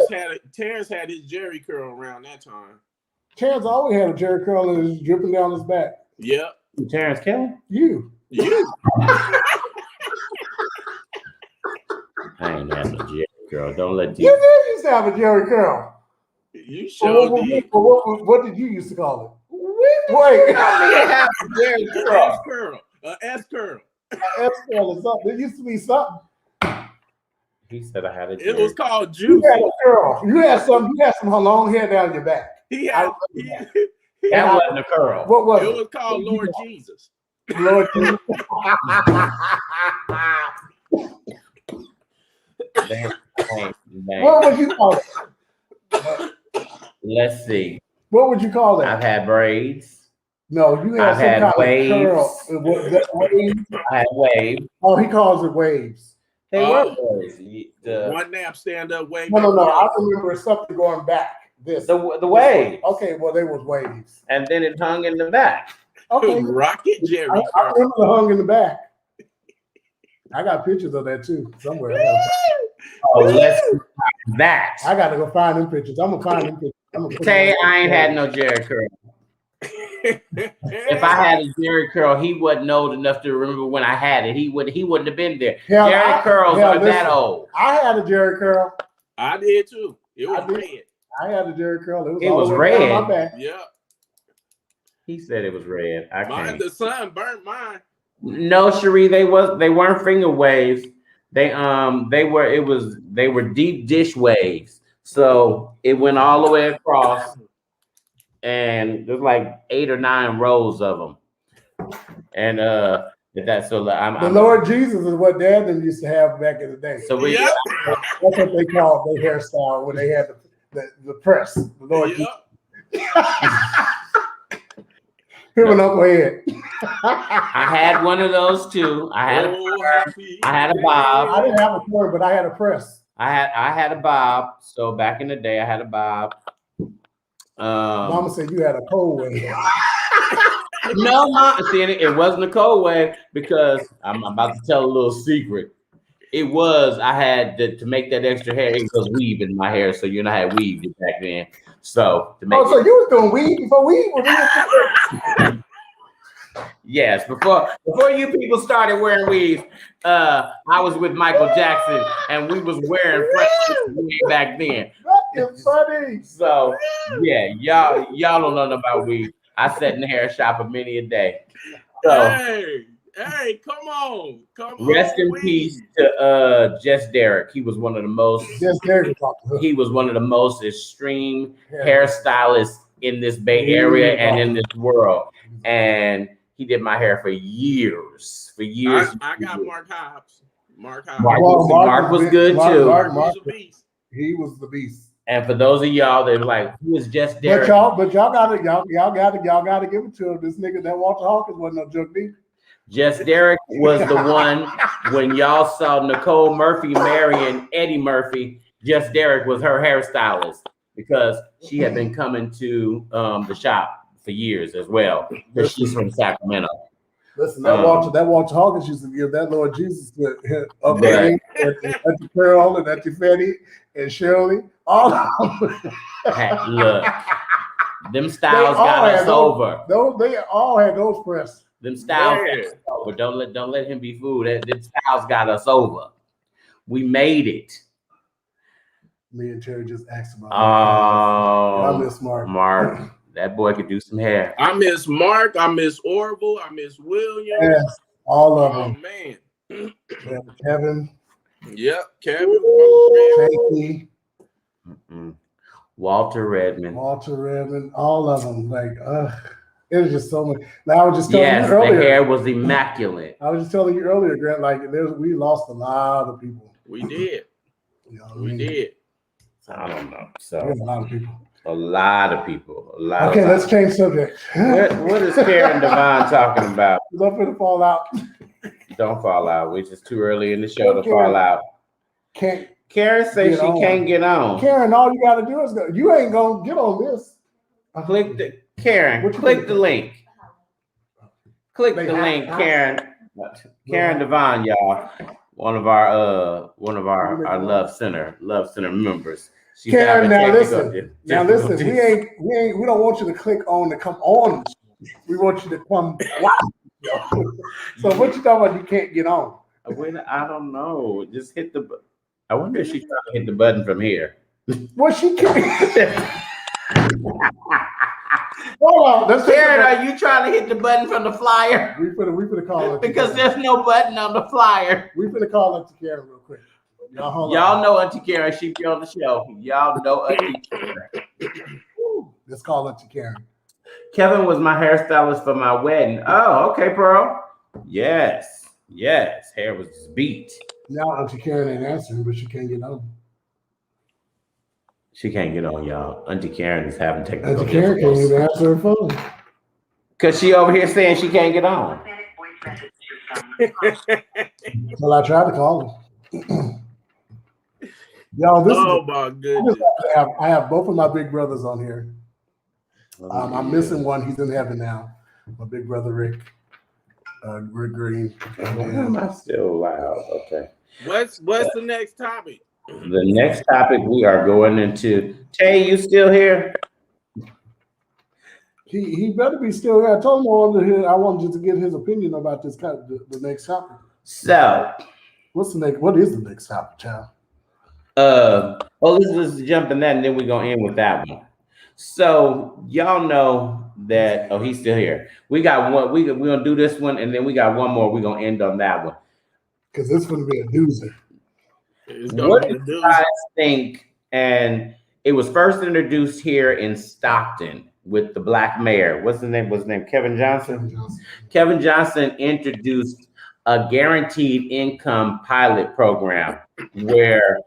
don't Terrence had his Jerry curl around that time. Terrence always had a Jerry curl and it was dripping down his back. Yep. Terrence Kelly? You. I ain't had no Jerry girl. Don't let You did used to have a Jerry curl. You sure did. What did you used to call it? Wait, have a Jerry S curl. S curl. S curl or something. It used to be something. He said I had a Jerry. It was called You juice. had a curl. You had some long hair down your back. That That wasn't a curl. What was it it? was called Lord Jesus. Lord Jesus. Dang. What would you call it? Let's see. What would you call I've that? had braids. No, you had I've some had kind waves. of curl. Waves? I had waves. Oh, he calls it waves. They Oh. were waves. One nap, stand up, wave. No. back I up. remember something going back. This. The waves. Okay, well, they was waves. And then it hung in the back. Okay. Rocket Jerry I curl. remember the hung in the back. I got pictures of that too somewhere. Oh, let's see that. I got to go find them pictures. I'm gonna find them pictures. I'm gonna put Tay, them on. I ain't had no Jerry curl. If I had a Jerry curl, he wasn't old enough to remember when I had it. He wouldn't have been there. Hell, Jerry curls aren't that listen, old. I had a Jerry curl. I did too. It was I did. red. I had a Jerry curl. It all was the way down red. my back. Yeah. He said it was red. I Mine, can't. the sun burnt mine. No, Cherie, they weren't finger waves. They were deep dish waves. So it went all the way across, and there's like 8 or 9 rows of them. And the Lord Jesus is what Dad them used to have back in the day. So we Yep. That's what they called their hairstyle when they had the press. The Lord Jesus. Him and Uncle Ed. I had one of those too. I had a bob. I didn't have a cord, but I had a press. I had a bob. So back in the day, I had a bob. Mama said you had a cold wave. No, Mom. See, it wasn't a cold wave because I'm about to tell a little secret. It was I had to make that extra hair. It was weave in my hair, so you know I had weave back then. So to make so you was doing weed before weed? yes, before you people started wearing weaves, I was with Michael Jackson and we was wearing fresh weave back then. That's funny. So yeah, y'all don't know nothing about weave. I sat in the hair shop of many a day. So hey, come on. Rest in peace to Jess Derrick. He was one of the most he was one of the most extreme hairstylists in this Bay Area and in this world. And he did my hair for years. I got Mark Hobbs. Mark was good too. Mark was a beast. He was the beast. And for those of y'all that were like, who is Jess Derrick? But y'all gotta give it to him. This nigga that Walter Hawkins wasn't no joke either. Jess Derrick was the one when y'all saw Nicole Murphy marrying Eddie Murphy. Jess Derrick was her hairstylist because she had been coming to the shop for years as well because she's from Sacramento. Listen, that Walter Hawkins used to give that Lord Jesus up there at the Pearl and at the Fetty and Shirley. All of them. Look, them styles got us over. They all had those press. Them styles got us over. Don't let him be fooled. Them styles got us over. We made it. Me and Terry just asked about I miss Mark. Mark, that boy could do some hair. I miss Mark. I miss Orville. I miss William. Yes, all of them. Oh man. Kevin. Yep, Kevin. Shaky. Walter Redmond. All of them. Like, it was just so much. Now, I was just telling you earlier. The hair was immaculate. I was just telling you earlier, Grant. Like, we lost a lot of people. We did. You know we did. I don't know. So a lot of people. A lot of people. Okay, let's change subject. What is Karen Devine talking about? It's up to fall out. Don't fall out. We're just too early in the show to fall out. Karen says she can't get on. Karen, all you got to do is go. You ain't gonna get on this. Click the Karen. Click the link. Click the link, Karen. Karen Devon, y'all. One of our love center members. She's Karen, now listen. We don't want you to click on to come on. We want you to come watch. So what you talking about? You can't get on. I don't know. Just hit the. I wonder if she's trying to hit the button from here. Well, she can't. Hold on. Karen, are you trying to hit the button from the flyer? We finna call it. Because there's no button on the flyer. We finna call it to Karen real quick. Y'all know Auntie Karen. She be on the show. Y'all know Auntie Karen. Let's call it to Karen. Kevin was my hairstylist for my wedding. Oh, okay, Pearl. Yes. Hair was beat. Now Auntie Karen ain't answering, but she can't get on. She can't get on, y'all. Auntie Karen is having technical Auntie Karen can't even answer her phone. Because she over here saying she can't get on. Well, I tried to call her. Y'all, my goodness. I have both of my big brothers on here. I'm missing one. He's in heaven now. My big brother Rick Green. Why am I still loud? Okay. What's the next topic? The next topic we are going into. Tay, you still here? He better be still here. I told him I wanted to get his opinion about this the next topic. So, what is the next topic, child? Let's jump in that and then we're gonna end with that one. So y'all know that he's still here. We got one, we're gonna do this one, and then we got one more. We're gonna end on that one. Because this is gonna be a doozy. What do you guys think? And it was first introduced here in Stockton with the black mayor. What's his name? Kevin Johnson. Kevin Johnson introduced a guaranteed income pilot program where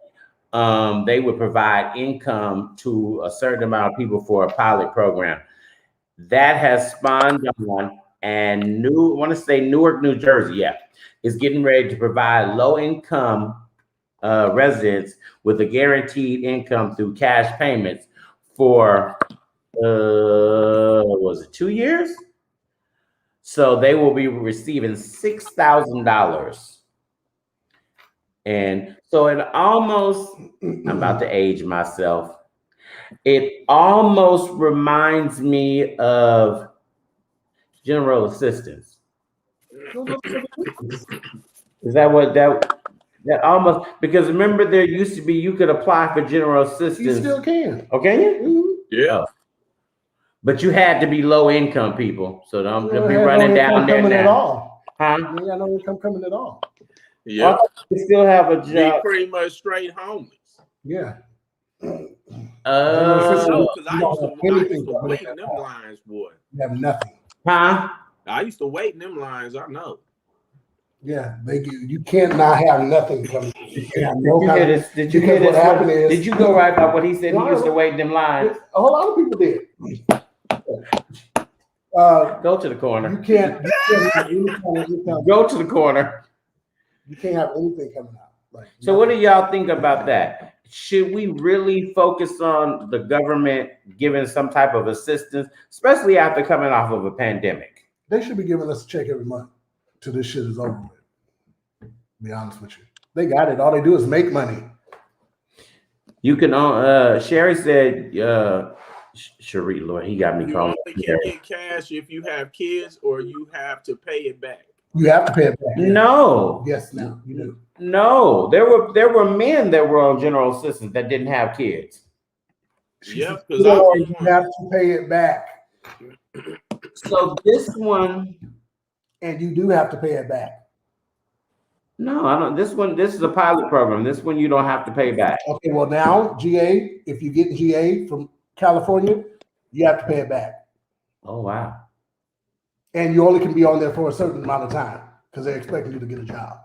they would provide income to a certain amount of people for a pilot program. That has spawned on, and Newark, New Jersey, is getting ready to provide low-income residents with a guaranteed income through cash payments for, 2 years? So they will be receiving $6,000. And so it almost, I'm about to age myself. It almost reminds me of general assistance. Is that what that almost, because remember there used to be, you could apply for general assistance. You still can. Oh, can you? Mm-hmm. Yeah. Oh. But you had to be low income people. So don't be running down there now. At all. Huh? You ain't got no income coming at all. Yeah. Well, you still have a job. Be pretty much straight homeless. Yeah. Because I used to wait in them lines, boy. You have nothing. Huh? I used to wait in them lines, I know. Yeah, you can't not have nothing coming. Did you hear this? Did you go right by what he said? He used to wait in them lines. A whole lot of people did. Go to the corner. You can't Go to the corner. You can't have anything coming out. So what do y'all think about that? Should we really focus on the government giving some type of assistance, especially after coming off of a pandemic? They should be giving us a check every month till this shit is over with. To be honest with you. They got it. All they do is make money. You can Sherry said Cherie, Lord, he got me calling. You only can get cash if you have kids or you have to pay it back. You have to pay it back. No. Yes, now you do. No, there were men that were on general assistance that didn't have kids. Yeah, because you have to pay it back. So this one, and you do have to pay it back. No, I don't. This is a pilot program. This one you don't have to pay back. Okay, well now GA, if you get GA from California, you have to pay it back. Oh wow. And you only can be on there for a certain amount of time because they're expecting you to get a job.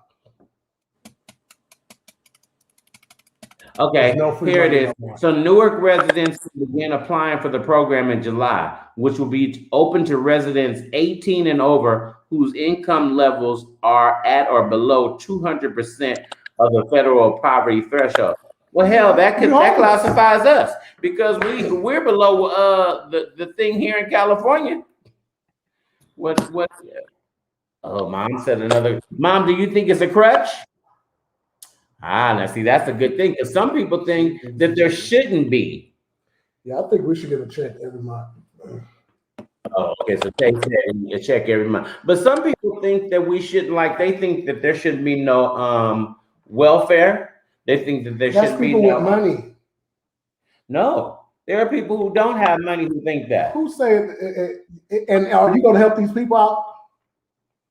Okay, here it is. So Newark residents begin applying for the program in July, which will be open to residents 18 and over whose income levels are at or below 200% of the federal poverty threshold. Well, hell, that classifies us because we're below the thing here in California. What? Oh, mom said another. Mom, do you think it's a crutch? Now see, that's a good thing because some people think that there shouldn't be. Yeah, I think we should get a check every month. Oh, okay, so a check every month. But some people think that we shouldn't, like, they think that there shouldn't be no welfare. They think that there shouldn't be no people with money. No, there are people who don't have money who think that. Who say? And are you going to help these people out?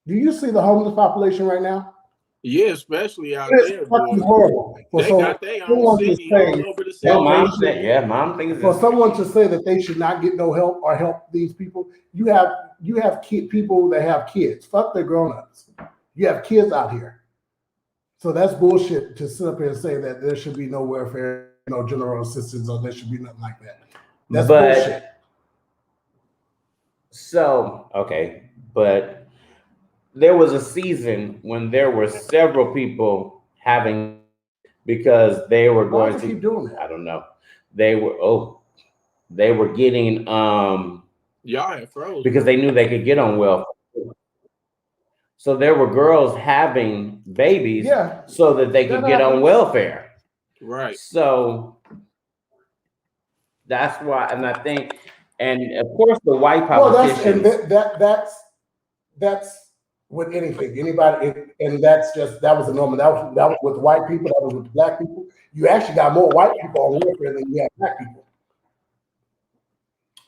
Do you see the homeless population right now? Yeah, especially out there. Fucking horrible. They got their own city all over the city. Mom thinks for someone to say that they should not get no help or help these people, you have people that have kids. Fuck their grown-ups. You have kids out here. So that's bullshit to sit up here and say that there should be no welfare, no general assistance, or there should be nothing like that. That's bullshit. So, okay, but there was a season when there were several people having because they were going to keep doing that. I don't know. They were getting y'all had froze because they knew they could get on welfare. So there were girls having babies so that they could get on welfare. Right. So that's why, and I think, and of course the white politicians. Well, that's with anything, anybody, and that was a normal. That was with white people. That was with black people. You actually got more white people on welfare than you have black people.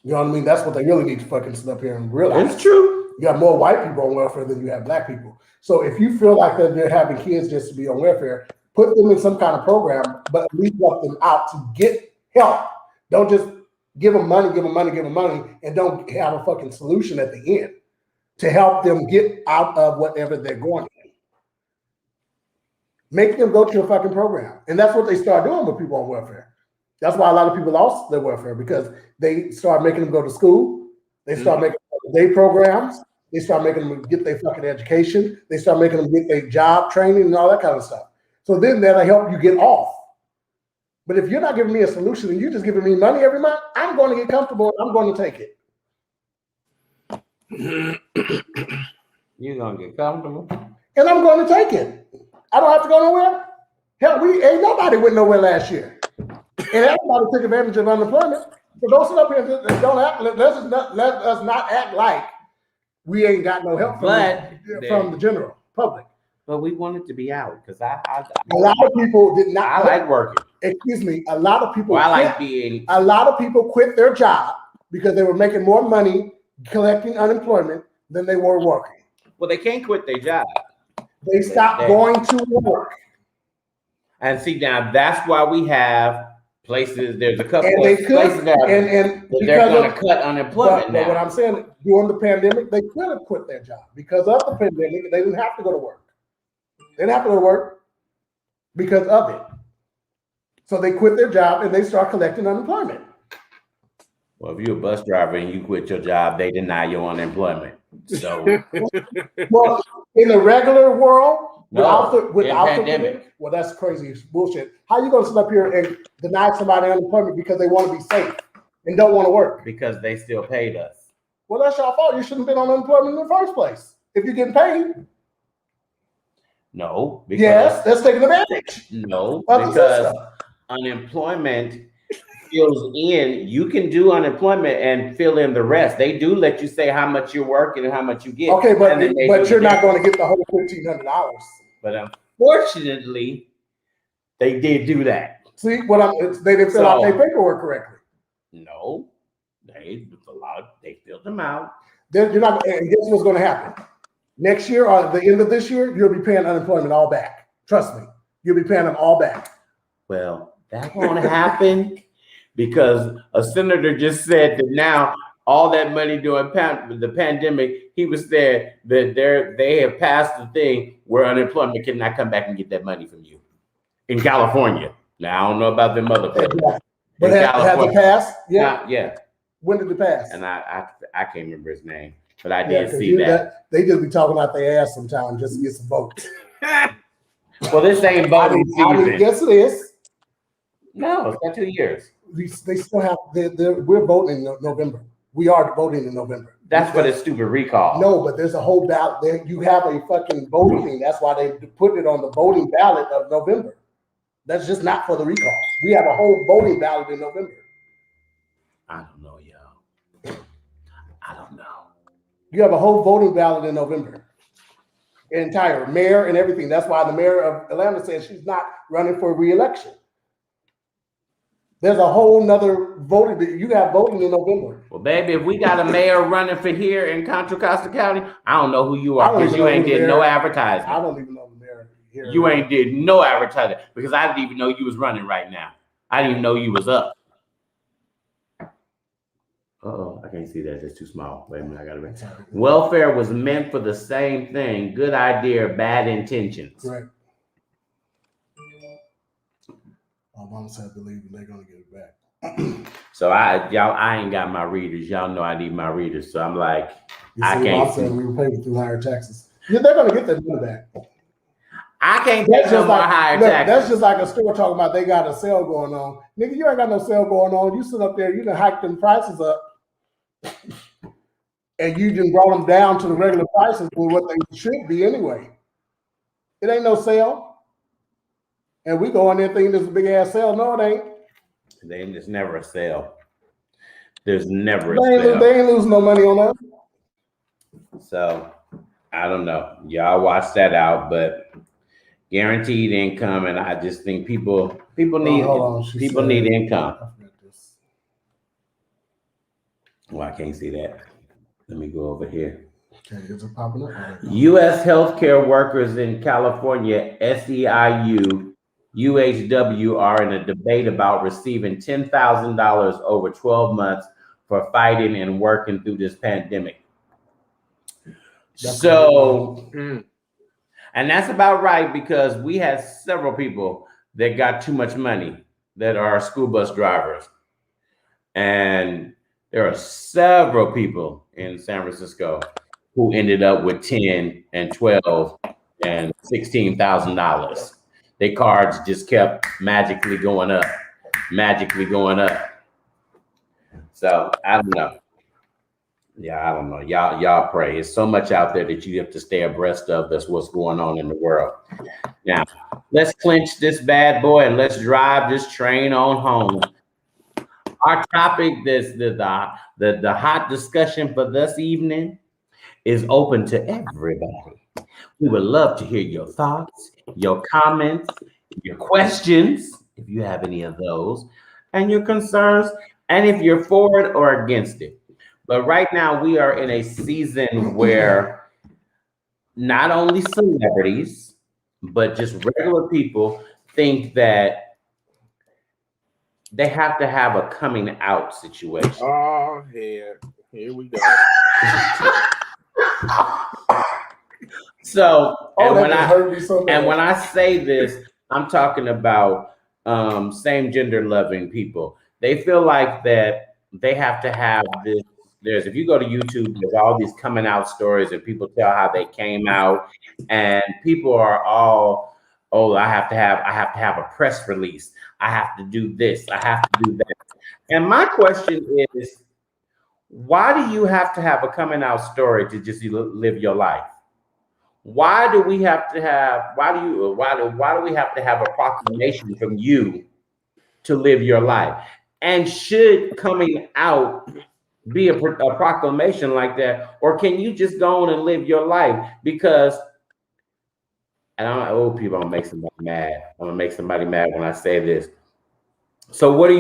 You know what I mean? That's what they really need to fucking sit up here and realize. It's true. You have more white people on welfare than you have black people. So if you feel like that they're having kids just to be on welfare, put them in some kind of program, but at least help them out to get help. Don't just give them money, and don't have a fucking solution at the end to help them get out of whatever they're going through. Make them go to a fucking program. And that's what they start doing with people on welfare. That's why a lot of people lost their welfare, because they start making them go to school. They start making day programs. They start making them get their fucking education. They start making them get their job training and all that kind of stuff. So then that'll help you get off. But if you're not giving me a solution and you're just giving me money every month, I'm going to get comfortable. I'm going to take it. You're gonna get comfortable, and I'm going to take it. I don't have to go nowhere. Hell, we ain't nobody went nowhere last year, and everybody took advantage of unemployment. So don't sit up here and don't act. Let us not act like we ain't got no help from the general public. But we wanted to be out because a lot of people did not. I like working. Excuse me. A lot of people. A lot of people quit their job because they were making more money collecting unemployment than they were working. Well, they can't quit their job. They stopped going to work. And see, now that's why we have places. There's a couple of places that they're going to cut unemployment now. But what I'm saying, during the pandemic, they could have quit their job because of the pandemic. They didn't have to go to work. They didn't have to go to work because of it. So they quit their job and they start collecting unemployment. Well, if you're a bus driver and you quit your job, they deny your unemployment. So, well, in the regular world, without the pandemic, well, that's crazy. It's bullshit. How are you going to sit up here and deny somebody unemployment because they want to be safe and don't want to work? Because they still paid us. Well, that's your fault. You shouldn't have been on unemployment in the first place if you're getting paid. No. Yes, that's taking advantage. No, because unemployment fills in. You can do unemployment and fill in the rest. They do let you say how much you're working and how much you get. Okay, but you're not going to get the whole $1,500. But unfortunately, they did do that. See, they didn't fill out their paperwork correctly. No, they filled them out. You're not. And guess what's going to happen? Next year or the end of this year, you'll be paying unemployment all back. Trust me, you'll be paying them all back. Well, that won't happen. Because a senator just said that now all that money during the pandemic, he was there that they have passed the thing where unemployment cannot come back and get that money from you in California. Now I don't know about them other places. But has it passed? Yeah. Yeah. When did it pass? And I can't remember his name, but I did see that. They just be talking out their ass sometimes just to get some votes. Well, this ain't voting season. Yes, it is. No, it's got 2 years. They still have. We're voting in November. We are voting in November. That's for the stupid recall. No, but there's a whole ballot. There, you have a fucking voting thing. That's why they put it on the voting ballot of November. That's just not for the recall. We have a whole voting ballot in November. I don't know, y'all. I don't know. You have a whole voting ballot in November. Entire mayor and everything. That's why the mayor of Atlanta says she's not running for re-election. There's a whole nother voting that you have voting in November. Well, baby, if we got a mayor running for here in Contra Costa County, I don't know who you are because you ain't did no advertising. I don't even know the mayor here. You ain't did no advertising because I didn't even know you was running right now. I didn't even know you was up. Uh-oh, I can't see that. It's too small. Wait a minute, I gotta read. Welfare was meant for the same thing. Good idea, bad intentions. Right. Obama said believe they're gonna get it back. So I ain't got my readers. Y'all know I need my readers. So I'm like, I can't see. We were paying through higher taxes. Yeah, they're gonna get that money back. I can't take no more higher taxes. That's just like a store talking about they got a sale going on. Nigga, you ain't got no sale going on. You sit up there, you done hiked them prices up. And you just brought them down to the regular prices for what they should be anyway. It ain't no sale. And we go in there thinking there's a big ass sale. No, it ain't. There's never a sale. There's never a sale. They ain't losing no money on us. So I don't know. Y'all watch that out, but guaranteed income, and I just think people need income. Well, I can't see that. Let me go over here. Okay, is it popping up? U.S. healthcare workers in California, SEIU, UHW, are in a debate about receiving $10,000 over 12 months for fighting and working through this pandemic. And that's about right because we had several people that got too much money that are school bus drivers. And there are several people in San Francisco who ended up with $10 and $12 and $16,000. Their cards just kept magically going up. So I don't know. Yeah, I don't know. Y'all pray. There's so much out there that you have to stay abreast of. That's what's going on in the world. Now, let's clinch this bad boy and let's drive this train on home. Our topic, the hot discussion for this evening is open to everybody. We would love to hear your thoughts, your comments, your questions, if you have any of those, and your concerns, and if you're for it or against it. But right now, we are in a season where not only celebrities, but just regular people think that they have to have a coming out situation. Oh, here we go. So, when I say this, I'm talking about same gender loving people. They feel like that they have to have this. If you go to YouTube, there's all these coming out stories and people tell how they came out, and people are all, oh, I have to have a press release. I have to do this. I have to do that. And my question is, why do you have to have a coming out story to just live your life? Why do we have to have a proclamation from you to live your life? And should coming out be a proclamation like that, or can you just go on and live your life? Because, and I'm gonna make somebody mad. I'm gonna make somebody mad when I say this. So what are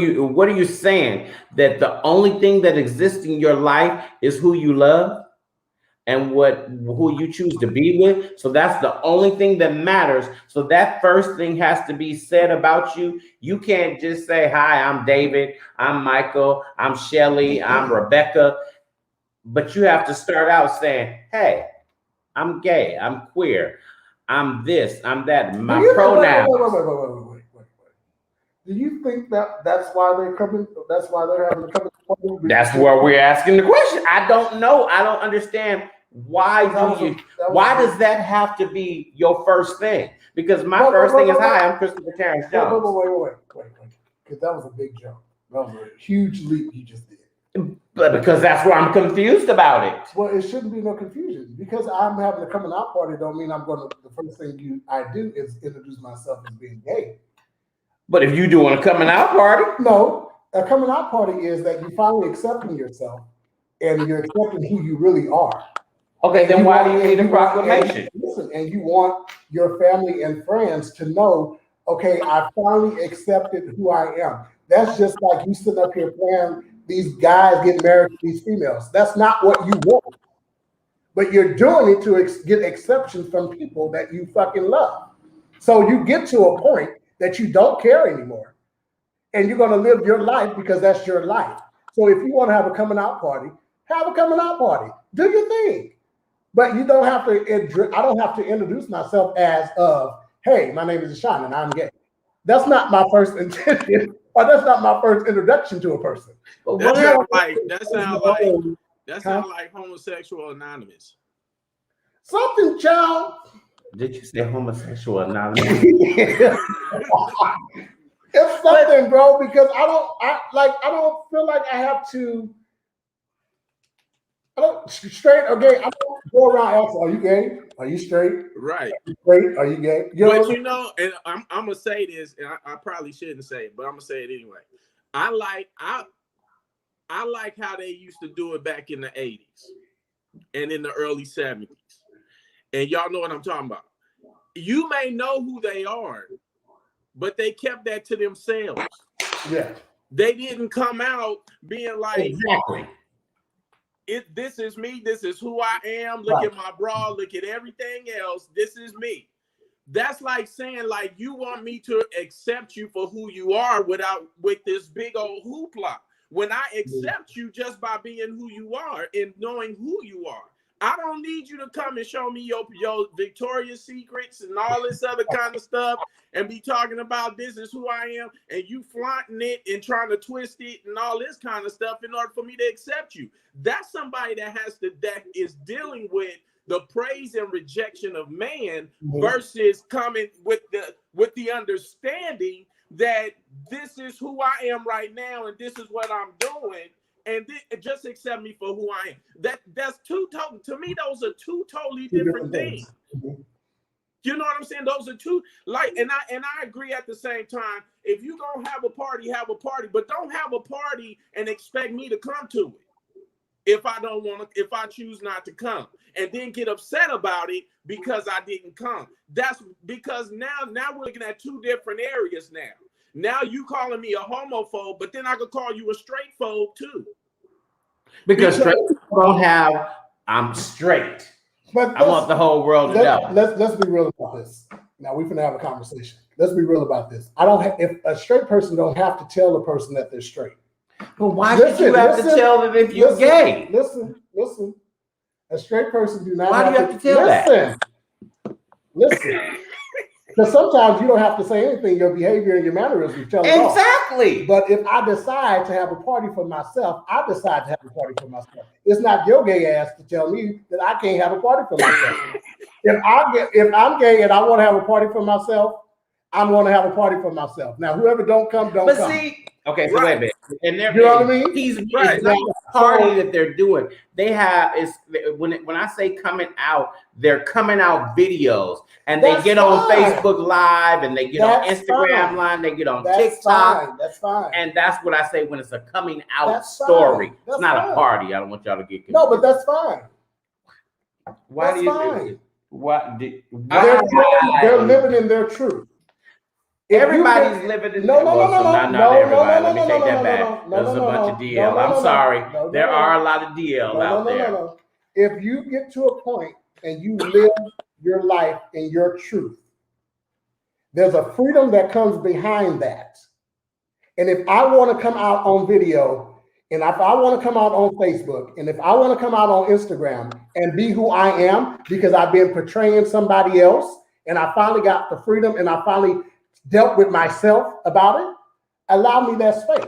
you saying? That the only thing that exists in your life is who you love and who you choose to be with? So that's the only thing that matters. So that first thing has to be said about you. You can't just say, hi, I'm David, I'm Michael, I'm Shelly, I'm Rebecca. But you have to start out saying, hey, I'm gay, I'm queer, I'm this, I'm that, my pronouns. Wait. Do you think that's why they're coming? That's why they're having to come? That's where we're asking the question. I don't know. I don't understand why does that have to be your first thing? Because my first thing is, hi, I'm Christopher Terrence Jones. Wait. because that was a big jump. That was a huge leap you just did. But because that's why I'm confused about it. Well, it shouldn't be no confusion. Because I'm having a coming out party don't mean I'm going to, the first thing I do is introduce myself as being gay. But if you doing a coming out party, no, a coming out party is that you finally accepting yourself and you're accepting who you really are. Okay, then why do you need a proclamation? Listen, and you want your family and friends to know, okay, I finally accepted who I am. That's just like you sitting up here playing these guys get married to these females. That's not what you want. But you're doing it to get acceptance from people that you fucking love. So you get to a point that you don't care anymore. And you're going to live your life because that's your life. So if you want to have a coming out party, have a coming out party. Do your thing. But you don't have to, I don't have to introduce myself as hey, my name is Sean and I'm gay. That's not my first intention, or that's not my first introduction to a person. That sounds like homosexual anonymous. Something, child. Did you say homosexual anonymous? It's something, bro, because I don't feel like I have to. I don't straight or gay. I don't go around asking, "Are you gay? Are you straight? Right? Are you straight? Are you gay?" But you know, and I'm gonna say this, and I probably shouldn't say it, but I'm gonna say it anyway. I like how they used to do it back in the 80s and in the early 70s, and y'all know what I'm talking about. You may know who they are, but they kept that to themselves. Yeah, they didn't come out being like, exactly. This is me. This is who I am. Look at my bra. Look at everything else. This is me. That's like saying, like, you want me to accept you for who you are with this big old hoopla. When I accept you just by being who you are and knowing who you are, I don't need you to come and show me your Victoria's Secrets and all this other kind of stuff and be talking about this is who I am and you flaunting it and trying to twist it and all this kind of stuff in order for me to accept you. That's somebody that is dealing with the praise and rejection of man versus coming with the understanding that this is who I am right now and this is what I'm doing. And just accept me for who I am. That's to me, those are two totally different things. You know what I'm saying? Those are two, and I agree at the same time. If you gonna have a party, but don't have a party and expect me to come to it. If I choose not to come, and then get upset about it because I didn't come. That's because now we're looking at two different areas now. Now you calling me a homophobe, but then I could call you a straight phobe too. Because straight people don't have, I'm straight. But I want the whole world to know. Let's be real about this. Now we're gonna have a conversation. Let's be real about this. If a straight person don't have to tell the person that they're straight. But why should you have to tell them if you're gay? Listen. A straight person do not. Why do you have to tell that? Listen. Because sometimes you don't have to say anything. Your behavior and your mannerisms tell it all. Exactly. But if I decide to have a party for myself, I decide to have a party for myself. It's not your gay ass to tell me that I can't have a party for myself. If I'm gay and I want to have a party for myself, I'm going to have a party for myself. Now, whoever don't come, don't come. But see, okay, so wait a minute. And you know what I mean? It's not a party that they're doing. They have when I say coming out, they're coming out videos, and they get on Facebook Live, and they get on Instagram Live, they get on TikTok. That's fine. And that's what I say when it's a coming out story. It's not a party. I don't want y'all to get confused. No, but that's fine. Why do you think? They're living in their truth. Everybody's living in not everybody. Let me take that back. There's a bunch of DL. I'm sorry. There are a lot of DL out there. If you get to a point and you live your life in your truth, there's a freedom that comes behind that. And if I want to come out on video, and if I want to come out on Facebook, and if I want to come out on Instagram and be who I am because I've been portraying somebody else, and I finally got the freedom and I finally dealt with myself about it, allow me that space.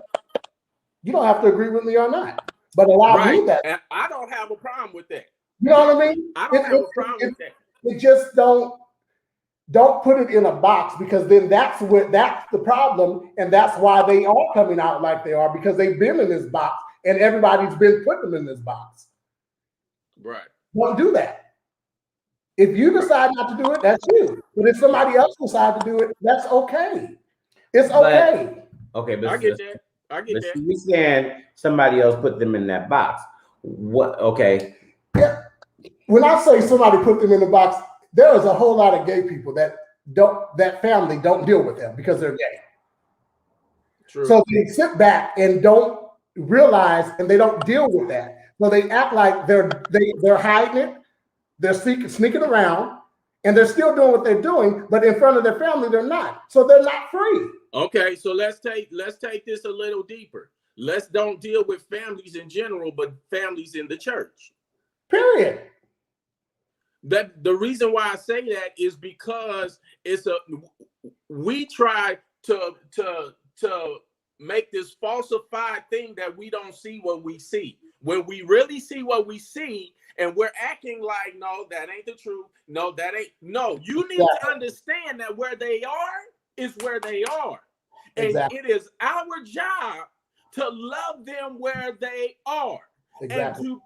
You don't have to agree with me or not, but allow me that. And I don't have a problem with that. You know what I mean? I don't have a problem with that. It just don't don't put it in a box, because then that's the problem, and that's why they are coming out like they are, because they've been in this box and everybody's been putting them in this box. Right. Don't do that. If you decide not to do it, that's you. But if somebody else decides to do it, that's okay. It's okay. But I get that. I get that. You saying somebody else put them in that box. What? Okay. Yeah. When I say somebody put them in the box, there is a whole lot of gay people that family don't deal with them because they're gay. True. So they sit back and don't realize, and they don't deal with that. So they act like they're hiding it, they're sneaking around, and they're still doing what they're doing, but in front of their family, they're not. So they're not free. Okay, so let's take this a little deeper. Let's don't deal with families in general, but families in the church. Period. That the reason why I say that is because we try to make this falsified thing that we don't see what we see. When we really see what we see, and we're acting like, no, that ain't the truth. No, that ain't. No, you need to understand that where they are is where they are. And it is our job to love them where they are. Exactly.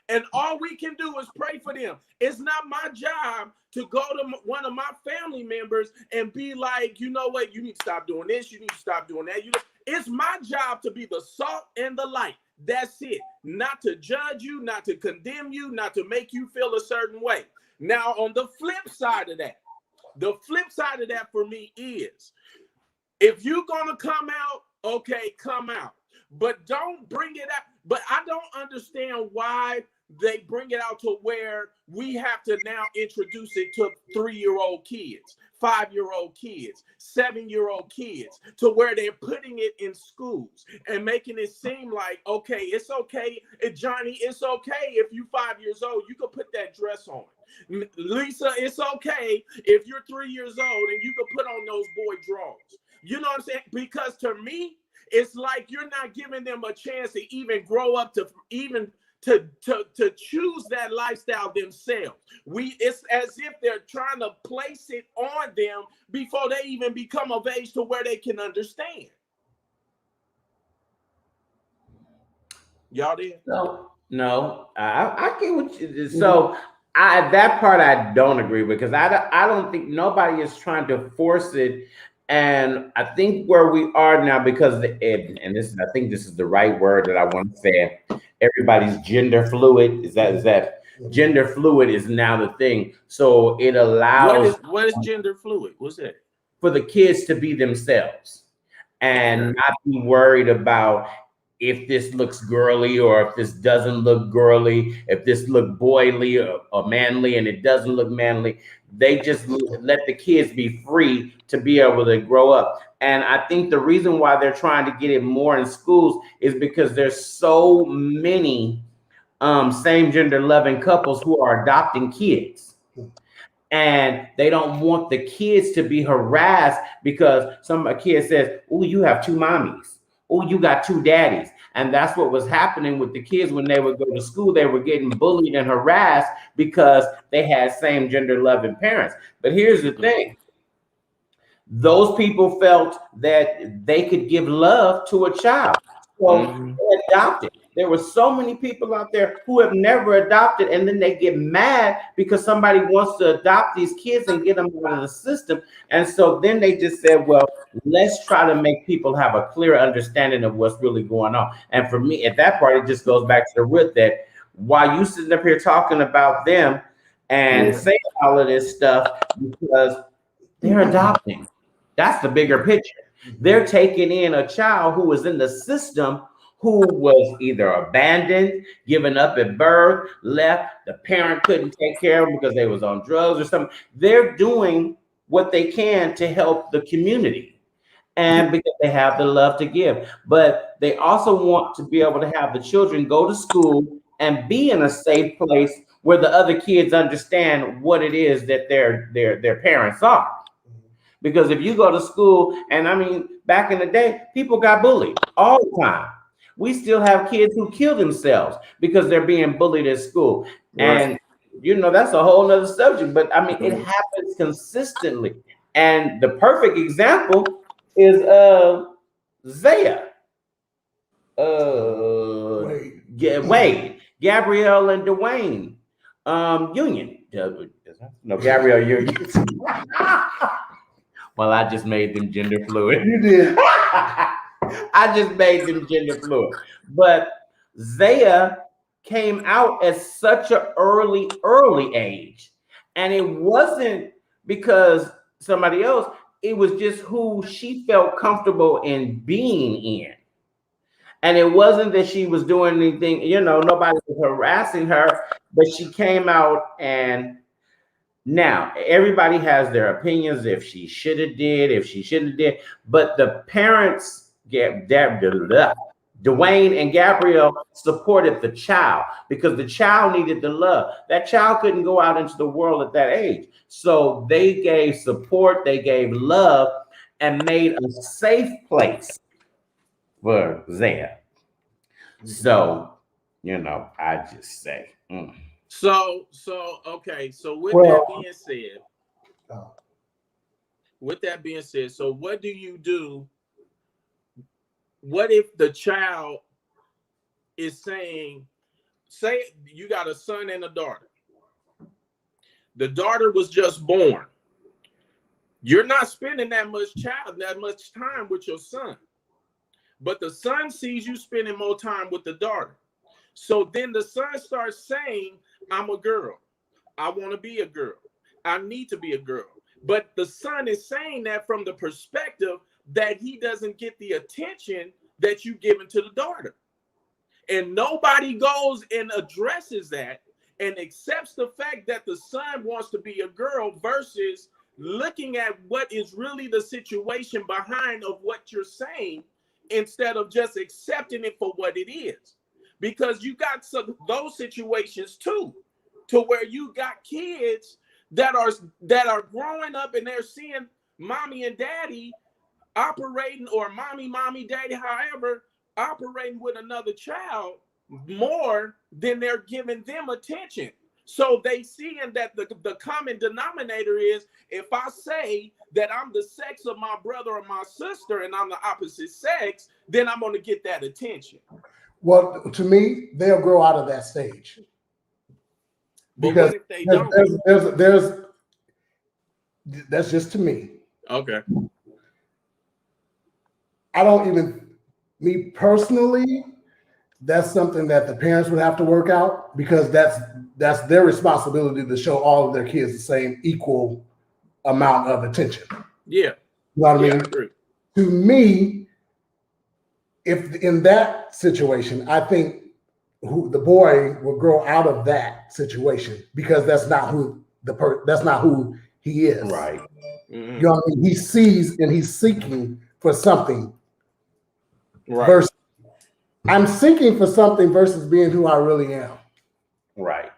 And all we can do is pray for them. It's not my job to go to one of my family members and be like, you know what, you need to stop doing this, you need to stop doing that. It's my job to be the salt and the light. That's it. Not to judge you, not to condemn you, not to make you feel a certain way. Now, on the flip side of that for me is, if you're going to come out, okay, come out. But don't bring it out. But I don't understand why they bring it out to where we have to now introduce it to 3-year-old kids, 5-year-old kids, 7-year-old kids, to where they're putting it in schools and making it seem like, okay, it's okay. Johnny, it's okay if you're 5 years old, you can put that dress on. Lisa, it's okay if you're 3 years old and you can put on those boy drawers. You know what I'm saying? Because to me, it's like you're not giving them a chance to even grow up to even to choose that lifestyle themselves. It's as if they're trying to place it on them before they even become of age to where they can understand. Y'all there? No, I get what you did. So that part I don't agree with, because I don't think nobody is trying to force it. And I think where we are now, because I think this is the right word that I want to say. Everybody's gender fluid. Is that gender fluid is now the thing. So it allows. What is gender fluid? What's that? For the kids to be themselves and not be worried about if this looks girly or if this doesn't look girly, if this look boyly or manly and it doesn't look manly. They just let the kids be free to be able to grow up. And I think the reason why they're trying to get it more in schools is because there's so many same gender loving couples who are adopting kids. And they don't want the kids to be harassed because a kid says, oh, you have 2 mommies. Oh, you got 2 daddies. And that's what was happening with the kids when they would go to school. They were getting bullied and harassed because they had same gender loving parents. But here's the thing. Those people felt that they could give love to a child. So they adopted. There were so many people out there who have never adopted, and then they get mad because somebody wants to adopt these kids and get them out of the system. And so then they just said, well, let's try to make people have a clear understanding of what's really going on. And for me, at that part, it just goes back to the root that while you sitting up here talking about them and saying all of this stuff, because they're adopting. That's the bigger picture. They're taking in a child who was in the system, who was either abandoned, given up at birth, left, the parent couldn't take care of them because they was on drugs or something. They're doing what they can to help the community, and because they have the love to give. But they also want to be able to have the children go to school and be in a safe place where the other kids understand what it is that their parents are. Because if you go to school, and I mean, back in the day, people got bullied all the time. We still have kids who kill themselves because they're being bullied at school. Right. And that's a whole nother subject. But I mean, it happens consistently. And the perfect example is Zaya. Wade, Gabrielle and Dwayne Union. No, Gabrielle Union. Well, I just made them gender fluid. You did. I just made them gender fluid. But Zaya came out at such an early age. And it wasn't because somebody else, it was just who she felt comfortable in being in. And it wasn't that she was doing anything, nobody was harassing her, but she came out. And now everybody has their opinions if she should have did, if she shouldn't have did. But the parents, Dwayne and Gabrielle, supported the child because the child needed the love. That child couldn't go out into the world at that age. So they gave support, they gave love, and made a safe place for Zaya. So, I just say. So okay. So with that being said, so what do you do? What if the child is say you got a son and a daughter. The daughter was just born. You're not spending that much time with your son. But the son sees you spending more time with the daughter. So then the son starts saying, I'm a girl. I want to be a girl. I need to be a girl. But the son is saying that from the perspective that he doesn't get the attention that you giving to the daughter. And nobody goes and addresses that and accepts the fact that the son wants to be a girl versus looking at what is really the situation behind of what you're saying, instead of just accepting it for what it is. Because you got those situations too, to where you got kids that are growing up and they're seeing mommy and daddy operating, or mommy, daddy, however, operating with another child more than they're giving them attention. So they seeing that the common denominator is, if I say that I'm the sex of my brother or my sister and I'm the opposite sex, then I'm going to get that attention. Well, to me, they'll grow out of that stage. But because what if they don't? That's just to me. Okay. I don't even, me personally, that's something that the parents would have to work out, because that's their responsibility to show all of their kids the same equal amount of attention. Yeah. You know what I mean? To me, if in that situation, I think the boy will grow out of that situation, because that's not who he is. Right. Mm-hmm. You know what I mean? He sees and he's seeking for something. Right. Versus, I'm seeking for something versus being who I really am. Right.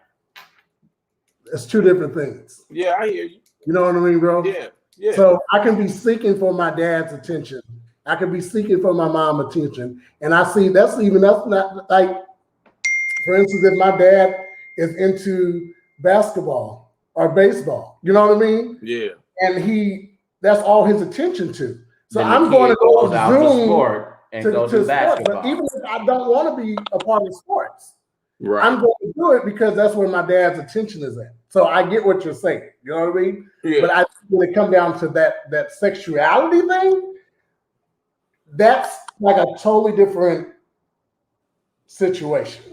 It's two different things. Yeah, I hear you. You know what I mean, bro? Yeah. Yeah. So I can be seeking for my dad's attention. I can be seeking for my mom's attention. And I see that's not like, for instance, if my dad is into basketball or baseball, you know what I mean? Yeah. And that's all his attention to. So then I'm going to go out to sport and go to basketball. But even if I don't want to be a part of sports, right, I'm going to do it because that's where my dad's attention is at. So I get what you're saying. You know what I mean? Yeah. But when it comes down to that sexuality thing, that's like a totally different situation.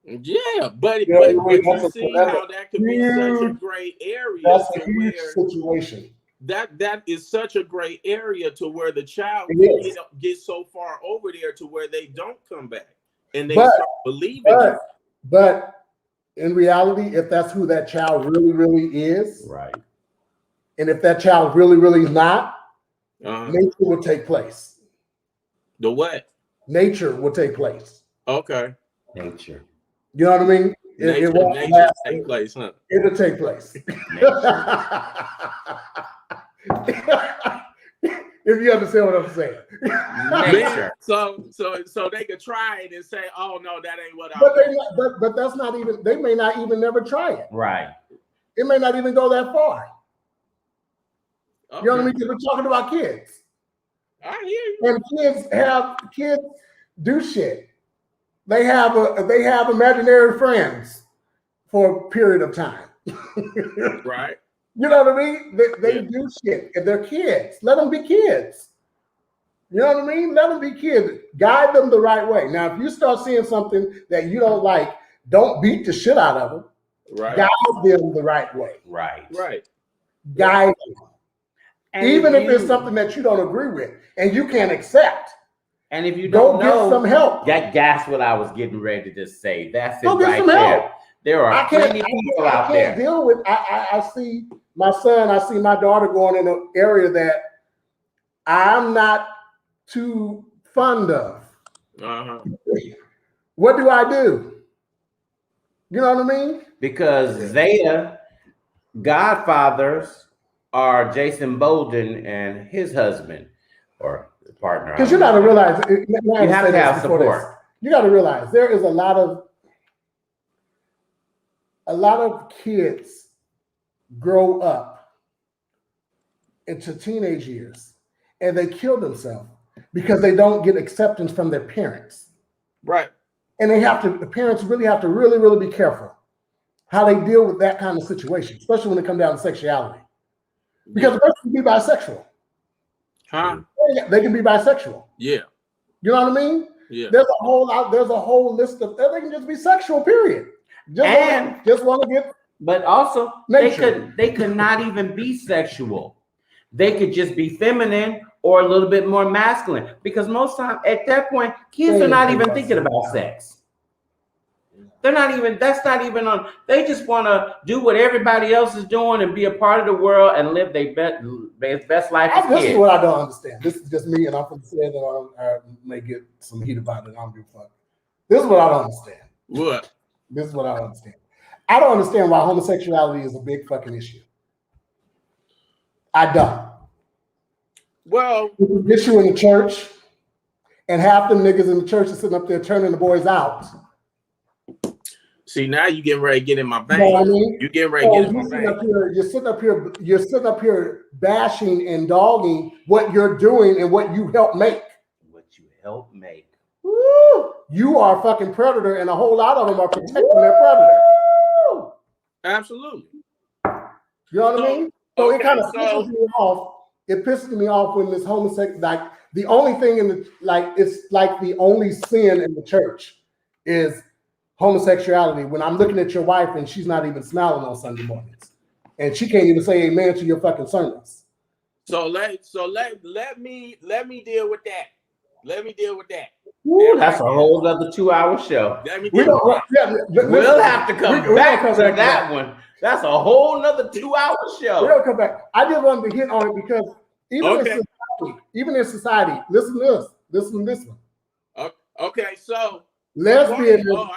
Yeah, but you see how that could be such a gray area. That's a huge situation. That is such a gray area to where the child gets so far over there to where they don't come back and they start believing it. But in reality, if that's who that child really, really is, right, and if that child really, really is not, nature will take place. The what? Nature will take place. Okay. Nature. You know what I mean? Nature will take place, huh? It'll take place. If you understand what I'm saying. Nature. So they could try it and say, "Oh no, that ain't what I." But that's not even. They may not even never try it. Right. It may not even go that far. Okay. You know what I mean? Because we're talking about kids. I hear you. And kids do shit. They have imaginary friends for a period of time. Right. You know what I mean? They do shit. If they're kids, let them be kids. You know what I mean? Let them be kids. Guide them the right way. Now, if you start seeing something that you don't like, don't beat the shit out of them. Right. Guide them the right way. Right. Right. Guide them. And Even if it's something that you don't agree with and you can't accept. And if you don't get some help. That's what I was getting ready to say. That's it Go get right some there. help. There are plenty of people out there. I can't deal with. I see my son. I see my daughter going in an area that I'm not too fond of. Uh-huh. What do I do? You know what I mean? Because Zeta godfathers are Jason Bolden and his husband or partner. Because you got to realize you have to have support. You got to realize there is a lot of kids grow up into teenage years and they kill themselves because they don't get acceptance from their parents. Right. And the parents really have to really, really be careful how they deal with that kind of situation, especially when it comes down to sexuality. Because a person can be bisexual. Huh? They can be bisexual. Yeah. You know what I mean? Yeah. There's a whole list of they can just be sexual, period. Just want to get. But also nature. they could not even be sexual. They could just be feminine or a little bit more masculine. Because most times at that point, kids are not even thinking about sex. They're not even, that's not even on, they just want to do what everybody else is doing and be a part of the world and live their best life as kids. This is what I don't understand. This is just me, and I'm going to say that I may get some heat about it. I don't give a fuck. This is what I don't understand. What? This is what I don't understand. I don't understand why homosexuality is a big fucking issue. I don't. Well, it's an issue in the church, and half them niggas in the church are sitting up there turning the boys out. See, now you getting ready to get in my vein. You know what I mean? You getting ready to get in my vein. You're sitting up here bashing and dogging what you're doing and what you help make. What you help make. Woo! You are a fucking predator, and a whole lot of them are protecting their predator. Woo! Absolutely. You know what I mean? So okay, it kind of pisses me off. It pisses me off when this homosexual, like the only thing it's like the only sin in the church is homosexuality. When I'm looking at your wife and she's not even smiling on Sunday mornings, and she can't even say amen to your fucking sermons. So let me deal with that. Let me deal with that. Ooh, that's a whole other 2-hour show. We'll have to come back to that one. That's a whole nother 2-hour show. We'll come back. I just wanted to hit on it because even in society, listen to this. Listen to this one. Okay, so lesbianism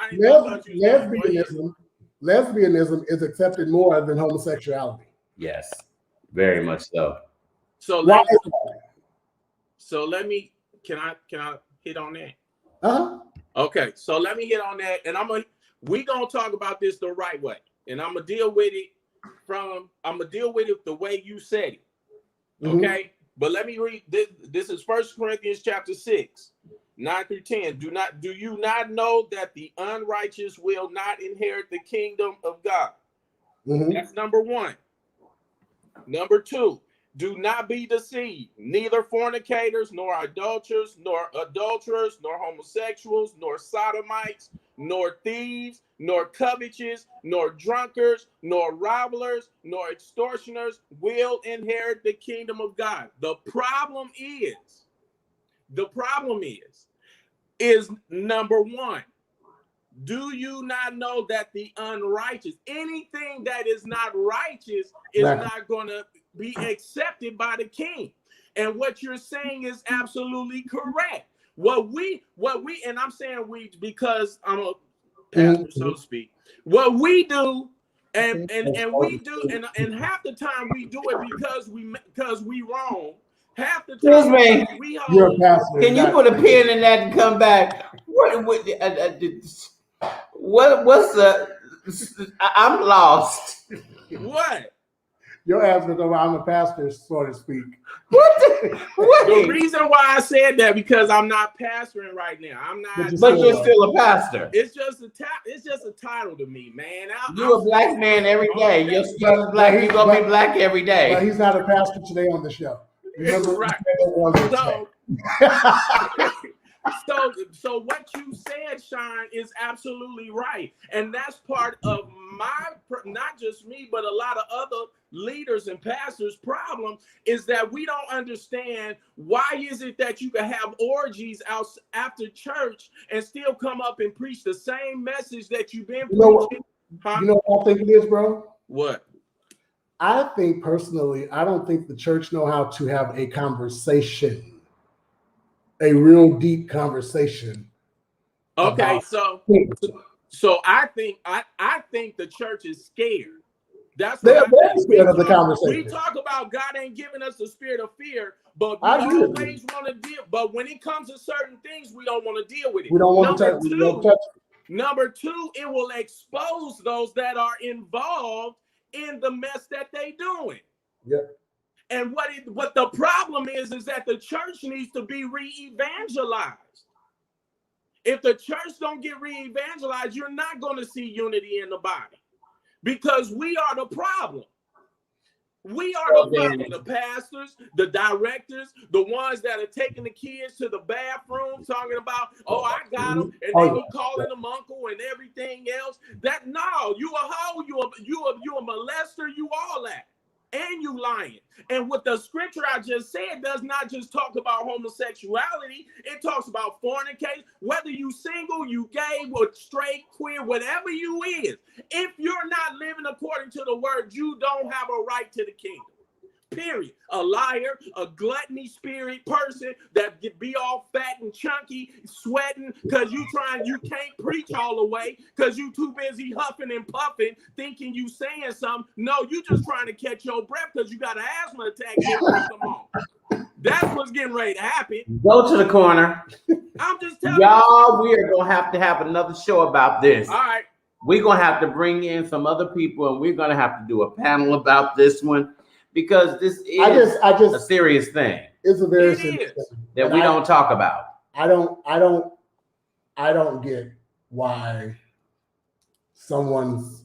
is accepted more than homosexuality. Yes, very much so. So let me can I hit on that? Okay, so let me hit on that, and we gonna talk about this the right way, and I'm gonna deal with it the way you said it. Okay, but let me read this. This is 1 Corinthians chapter 6, 9 through 10. Do you not know that the unrighteous will not inherit the kingdom of God? That's number one. Number two, do not be deceived. Neither fornicators, nor adulterers, nor homosexuals, nor sodomites, nor thieves, nor covetous, nor drunkards, nor robbers, nor extortioners will inherit the kingdom of God. The problem is number one. Do you not know that the unrighteous, anything that is not righteous, is not going to be accepted by the king? And what you're saying is absolutely correct. What we, and I'm saying we because I'm a pastor, so to speak. What we do, and we do, and half the time we do it because we wrong. Half the Excuse time me. we You're a hold. pastor. Can you not- put a pin in that and come back? What's the? I'm lost. What? Your ass gonna go, I'm a pastor, so to speak. What? The reason why I said that because I'm not pastoring right now. I'm not. But you're still a pastor. It's just a title to me, man. You're a black man every day. Your skin is black. You're gonna be black every day. But he's not a pastor today on the show. Remember, right. So what you said, Sean, is absolutely right, and that's part of not just me, but a lot of other leaders and pastors' problem is that we don't understand why is it that you can have orgies out after church and still come up and preach the same message that you've been preaching. You know what I think it is, bro? What? I think personally, I don't think the church know how to have a conversation, a real deep conversation. Okay, so I think the church is scared. That's they're scared of the conversation. We talk about God ain't giving us the spirit of fear, but we always want to deal. But when it comes to certain things, we don't want to deal with it. We don't want to touch it. Number two, it will expose those that are involved in the mess that they doing. Yeah. And what the problem is that the church needs to be re-evangelized. If the church don't get re-evangelized, you're not going to see unity in the body because we are the problem. We are the problem. The pastors, the directors, the ones that are taking the kids to the bathroom, talking about, oh, I got them, and they be calling them uncle and everything else. That no, you a hoe, you a molester, you all that. And you lying. And what the scripture I just said does not just talk about homosexuality. It talks about fornication. Whether you single, you gay, or straight, queer, whatever you is. If you're not living according to the word, you don't have a right to the kingdom. Period. A liar, a gluttony spirit person that be all fat and chunky, sweating because you can't preach all the way because you too busy huffing and puffing, thinking you saying something. No, you just trying to catch your breath because you got an asthma attack. Come on. That's what's getting ready to happen. Go to the corner. I'm just telling y'all, we are gonna have to have another show about this. All right. We're gonna have to bring in some other people and we're gonna have to do a panel about this one. Because this is a serious thing. It's a very serious thing that we don't talk about. I don't get why someone's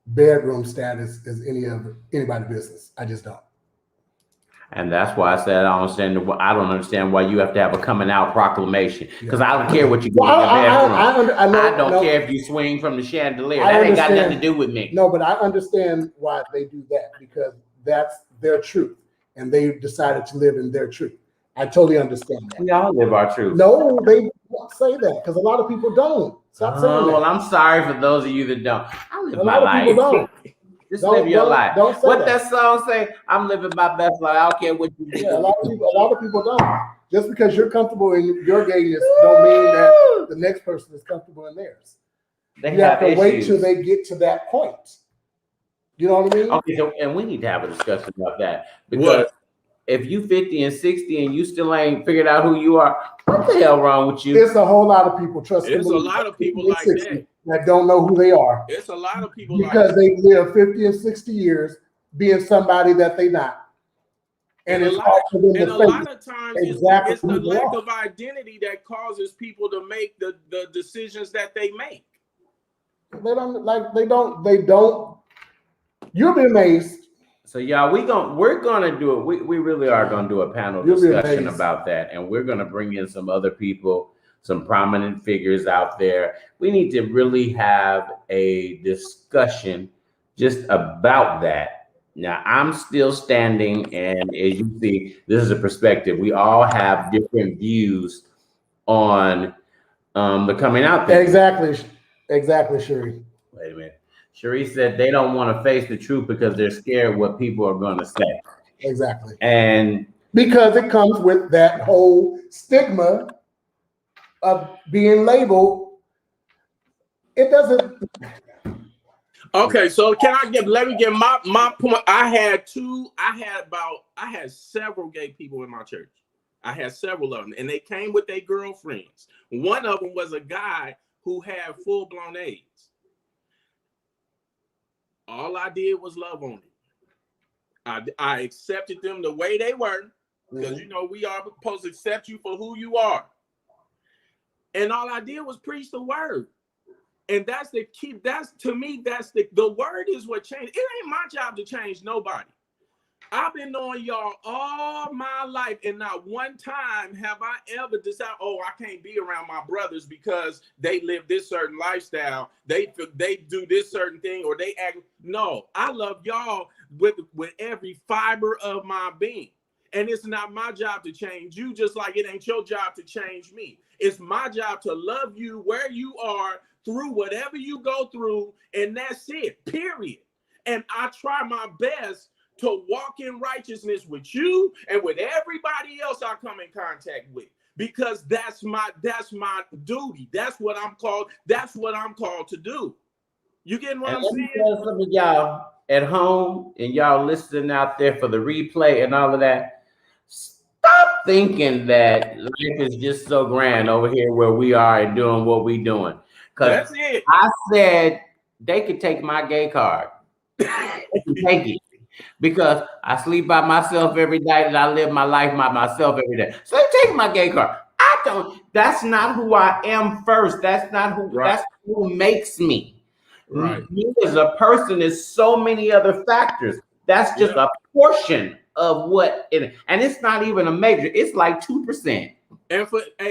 bedroom status is anybody's business. I just don't. And that's why I said I don't understand why you have to have a coming out proclamation. Because I don't care what you do in your bedroom. I don't care if you swing from the chandelier. That ain't got nothing to do with me. No, but I understand why they do that because that's their truth, and they decided to live in their truth. I totally understand that. We all live our truth. No, they don't say that because a lot of people don't. Stop saying that. Well, I'm sorry for those of you that don't. I live a my lot life. Of people don't. Just live your life. Don't say what that song say? I'm living my best life. I don't care what you do. Yeah, a lot of people don't. Just because you're comfortable in your gayness don't mean that the next person is comfortable in theirs. You have to wait till they get to that point. You know what I mean? Okay, so, and we need to have a discussion about that because if you 50 and 60 and you still ain't figured out who you are, what the hell wrong with you? There's a whole lot of people, trust me. There's a lot of people like that don't know who they are. It's a lot of people because they live 50 and 60 years being somebody that they not. And it's hard for them to a lot of times exactly it's the lack of identity that causes people to make the decisions that they make. They don't. You'll be amazed. So y'all, we're gonna do it. We really are gonna do a panel discussion about that, and we're gonna bring in some other people, some prominent figures out there. We need to really have a discussion just about that. Now, I'm still standing, and as you see, this is a perspective. We all have different views on the coming out thing. Exactly, Sherry. Wait a minute. Cherie said they don't want to face the truth because they're scared what people are going to say. Exactly. And because it comes with that whole stigma of being labeled. It doesn't. Okay, so let me get my point. I had several gay people in my church. I had several of them, and they came with their girlfriends. One of them was a guy who had full-blown AIDS. All I did was love on him. I accepted them the way they were, because you know we are supposed to accept you for who you are. And all I did was preach the word. And that's the key. That's to me, that's the word is what changed. It ain't my job to change nobody. I've been knowing y'all all my life, and not one time have I ever decided, oh, I can't be around my brothers because they live this certain lifestyle. They do this certain thing, or they act. No, I love y'all with every fiber of my being. And it's not my job to change you, just like it ain't your job to change me. It's my job to love you where you are through whatever you go through, and that's it, period. And I try my best to walk in righteousness with you and with everybody else I come in contact with, because that's my duty. That's what I'm called to do. You getting what I'm saying? Some of y'all at home and y'all listening out there for the replay and all of that, stop thinking that life is just so grand over here where we are and doing what we doing. Because I said they could take my gay card. They can take it. Because I sleep by myself every night and I live my life by myself every day. So they take my gay card. That's not who I am first. That's not who, that's who makes me. Right. Me as a person is so many other factors. That's just a portion of what it, and it's not even a major, it's like 2%. And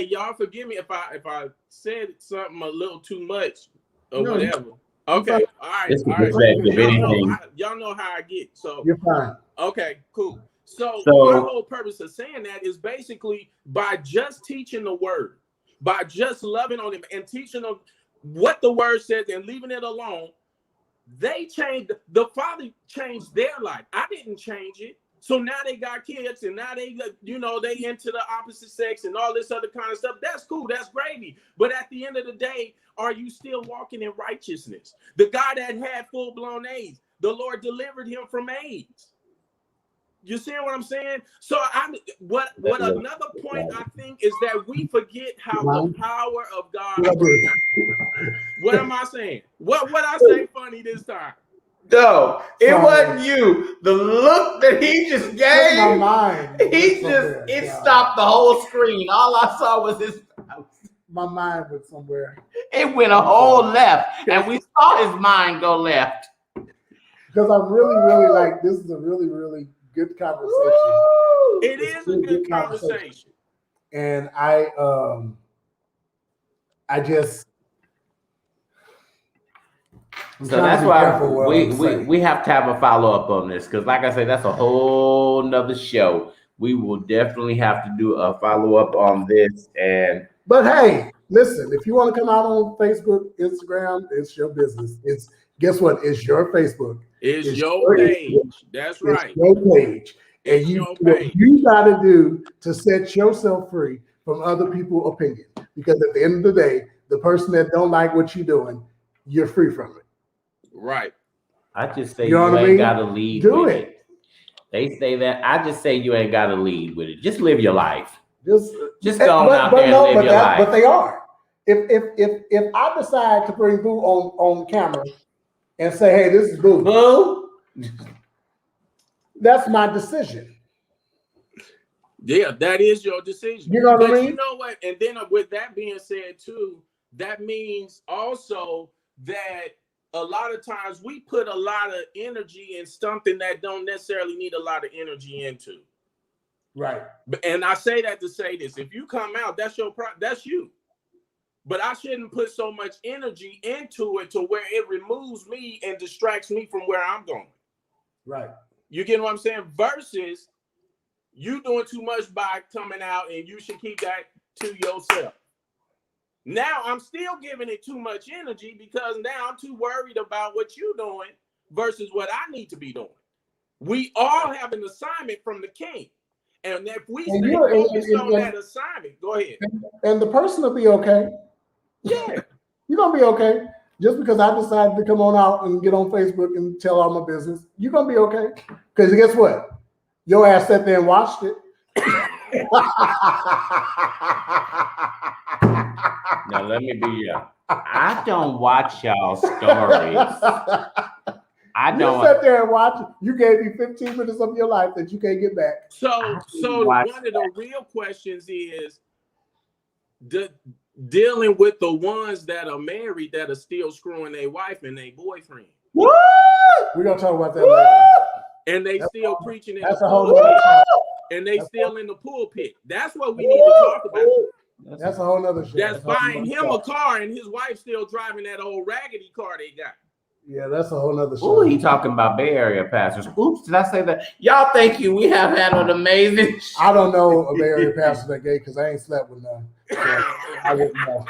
y'all forgive me if I said something a little too much or whatever. Okay, all right. Y'all know how I get. So you're fine. Okay, cool. So my whole purpose of saying that is basically by just teaching the word, by just loving on him and teaching them what the word says and leaving it alone, they changed. The Father changed their life. I didn't change it. So now they got kids, and now they into the opposite sex and all this other kind of stuff. That's cool. That's gravy. But at the end of the day, are you still walking in righteousness? The guy that had full-blown AIDS, the Lord delivered him from AIDS. You see what I'm saying? So what another point I think is that we forget how the power of God works. What am I saying? What I say funny this time? No, it wasn't you. The look that he just gave, my mind. It stopped the whole screen. All I saw was his. My mind went somewhere. It went a whole left, and we saw his mind go left. Because I'm really, really like, this is a really, really good conversation. Woo! It is a good conversation. And I just. So that's why we have to have a follow-up on this, because like I said, that's a whole nother show. We will definitely have to do a follow-up on this. But hey, listen, if you want to come out on Facebook, Instagram, it's your business. Guess what? It's your Facebook. It's your page. That's right. It's your page. And what you got to do to set yourself free from other people's opinion. Because at the end of the day, the person that don't like what you're doing, you're free from it. Right. I just say you ain't got to lead with it. They say that. I just say you ain't got to lead with it. Just live your life. Just go out there and live your life. But they are. If I decide to bring Boo on camera and say, hey, this is Boo, that's my decision. Yeah, that is your decision. You know what I mean? You know what? And then with that being said, too, that means also that a lot of times we put a lot of energy in something that don't necessarily need a lot of energy into. Right. And I say that to say this: if you come out, that's that's you. But I shouldn't put so much energy into it to where it removes me and distracts me from where I'm going. Right. You get what I'm saying? Versus you doing too much by coming out, and you should keep that to yourself. Now I'm still giving it too much energy because now I'm too worried about what you're doing versus what I need to be doing. We all have an assignment from the King. And if we stay focused on that assignment, go ahead. And the person will be okay. Yeah. You're going to be okay. Just because I decided to come on out and get on Facebook and tell all my business, you're gonna be okay. Because guess what? Your ass sat there and watched it. Now let me be I don't watch y'all stories. I don't. You sat there and watched. You gave me 15 minutes of your life that you can't get back. So one of the real questions is dealing with the ones that are married that are still screwing their wife and their boyfriend. Woo! We're gonna talk about that later. And they still preaching in that's the a whole pulpit. other And they still in the pulpit. That's what we need to talk about. That's a whole other show. That's buying him a car and his wife still driving that old raggedy car they got. Yeah, that's a whole other show. Ooh, he talking about Bay Area pastors. Oops, did I say that? Y'all, thank you. We have had an amazing I don't know a Bay Area pastor that gay because I ain't slept with none. So I wouldn't know.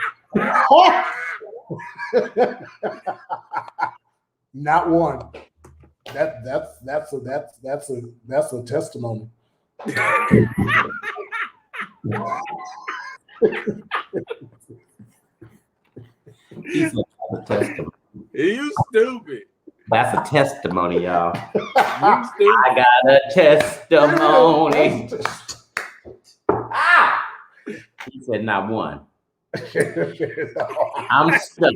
Not one. That's a testimony. He's a testimony. You stupid. That's a testimony, y'all. You stupid. I got a testimony. He said not one. I'm stuck.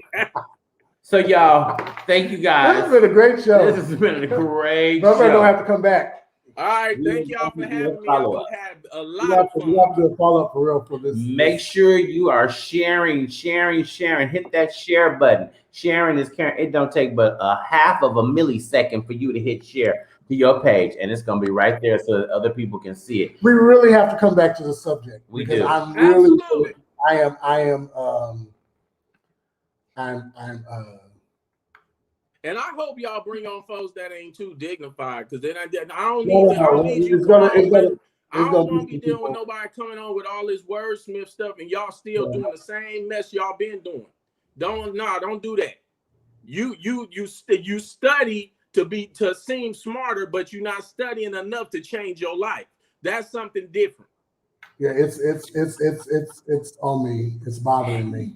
So y'all, thank you guys. This has been a great show. This has been a great show. show. Don't have to come back. All right, thank y'all for having me. I've had a lot of fun. We have to do a follow-up for real for this. Make sure you are sharing. Hit that share button. Sharing is caring. It don't take but a half of a millisecond for you to hit share to your page, and it's gonna be right there so that other people can see it. We really have to come back to the subject. We do. I'm really, Absolutely. And I hope y'all bring on folks that ain't too dignified, because then I don't need you. I don't want to be dealing with nobody coming on with all this wordsmith stuff and y'all still doing the same mess y'all been doing. Don't do that. You study to seem smarter, but you're not studying enough to change your life. That's something different. Yeah, it's on me. It's bothering me.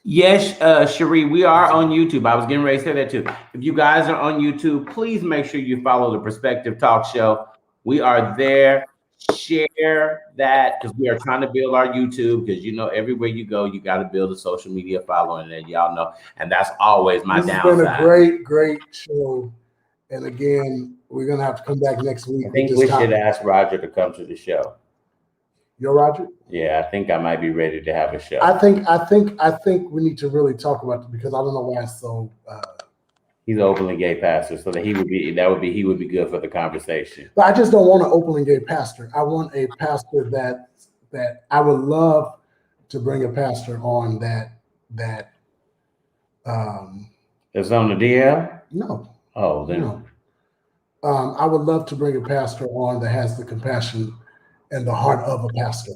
Yes, Cherie, we are on YouTube. I was getting ready to say that too. If you guys are on YouTube, please make sure you follow the Perspective Talk Show. We are there. Share that because we are trying to build our YouTube, because everywhere you go, you got to build a social media following, and y'all know, and that's always my downside. It's been a great show. And again, we're gonna have to come back next week. I think we should ask Roger to come to the show. Yo, Roger? Yeah, I think I might be ready to have a show. I think we need to really talk about it, because I don't know why it's so. He's an openly gay pastor, so he would be good for the conversation. But I just don't want an openly gay pastor. I want a pastor that I would love to bring a pastor on that. It's on the DL? No. Oh, then. No. I would love to bring a pastor on that has the compassion and the heart of a pastor.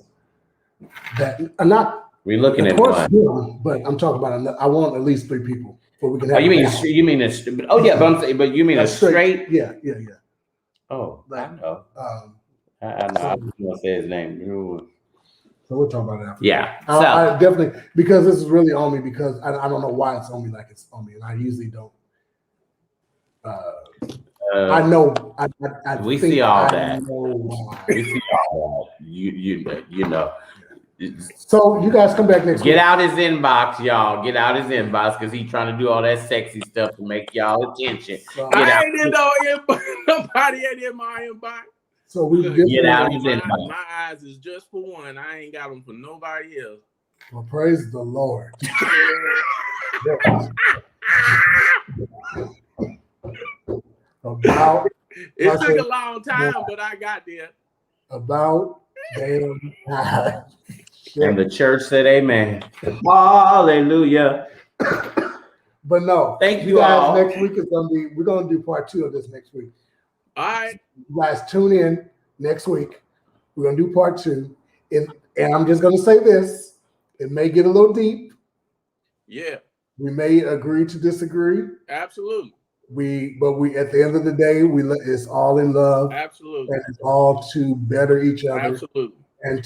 That not. We're looking at one. Yeah, but I'm talking about. I want at least 3 people. We can have you mean a straight? Yeah. Oh, like, I know. I know. So, I was gonna say his name. So we'll talk about it after. Yeah. I definitely, because this is really on me, because I don't know why it's on me like it's on me, and I usually don't. I know. We see all that. We see all that. You know. So you guys come back next week. Get out his inbox, y'all. Get out his inbox, because he's trying to do all that sexy stuff to make y'all attention. I ain't in no inbox. Nobody ain't in my inbox. So we get out his inbox. My eyes is just for one. I ain't got them for nobody else. Well, praise the Lord. It took a long time, but I got there. About damn time. And the church said amen. Hallelujah. But no. Thank you guys, all. Next week is we're gonna do part 2 of this next week. All right. You guys tune in next week. We're gonna do part 2. And I'm just gonna say this. It may get a little deep. Yeah. We may agree to disagree. Absolutely. But at the end of the day, it's all in love. Absolutely. And it's all to better each other. Absolutely. And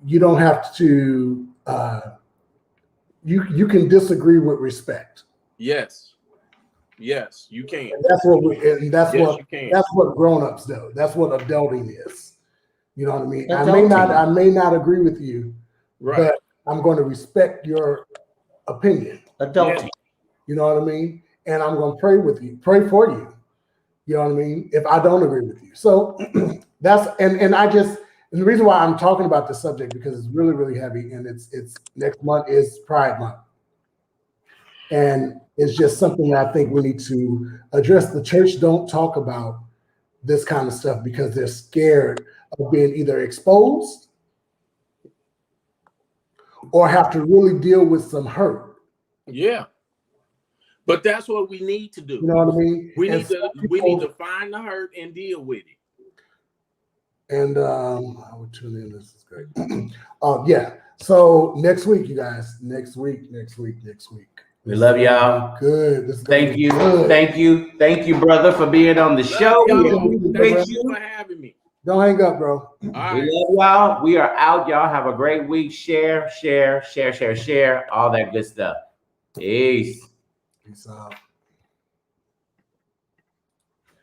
you don't have to you can disagree with respect. Yes, you can. And that's what You can. that's what grown-ups do. That's what adulting is. You know what I mean? Adulting. I may not agree with you, Right. but I'm going to respect your opinion. Adulting. You know what I mean? And I'm going to pray for you. You know what I mean? If I don't agree with you. So that's, and the reason why I'm talking about this subject, because it's really, really heavy, and it's next month is Pride Month. And it's just something that I think we need to address. The church don't talk about this kind of stuff because they're scared of being either exposed or have to really deal with some hurt. Yeah. But that's what we need to do. You know what I mean? We need to find the hurt and deal with it. And I would tune in. This is great. Yeah. So next week, you guys. Next week. We love y'all. Good. Thank you. Good. Thank you, brother, for being on the show. Thank you for having me. Don't hang up, bro. All We right. love y'all. We are out. Y'all have a great week. Share, all that good stuff. Peace. Peace out.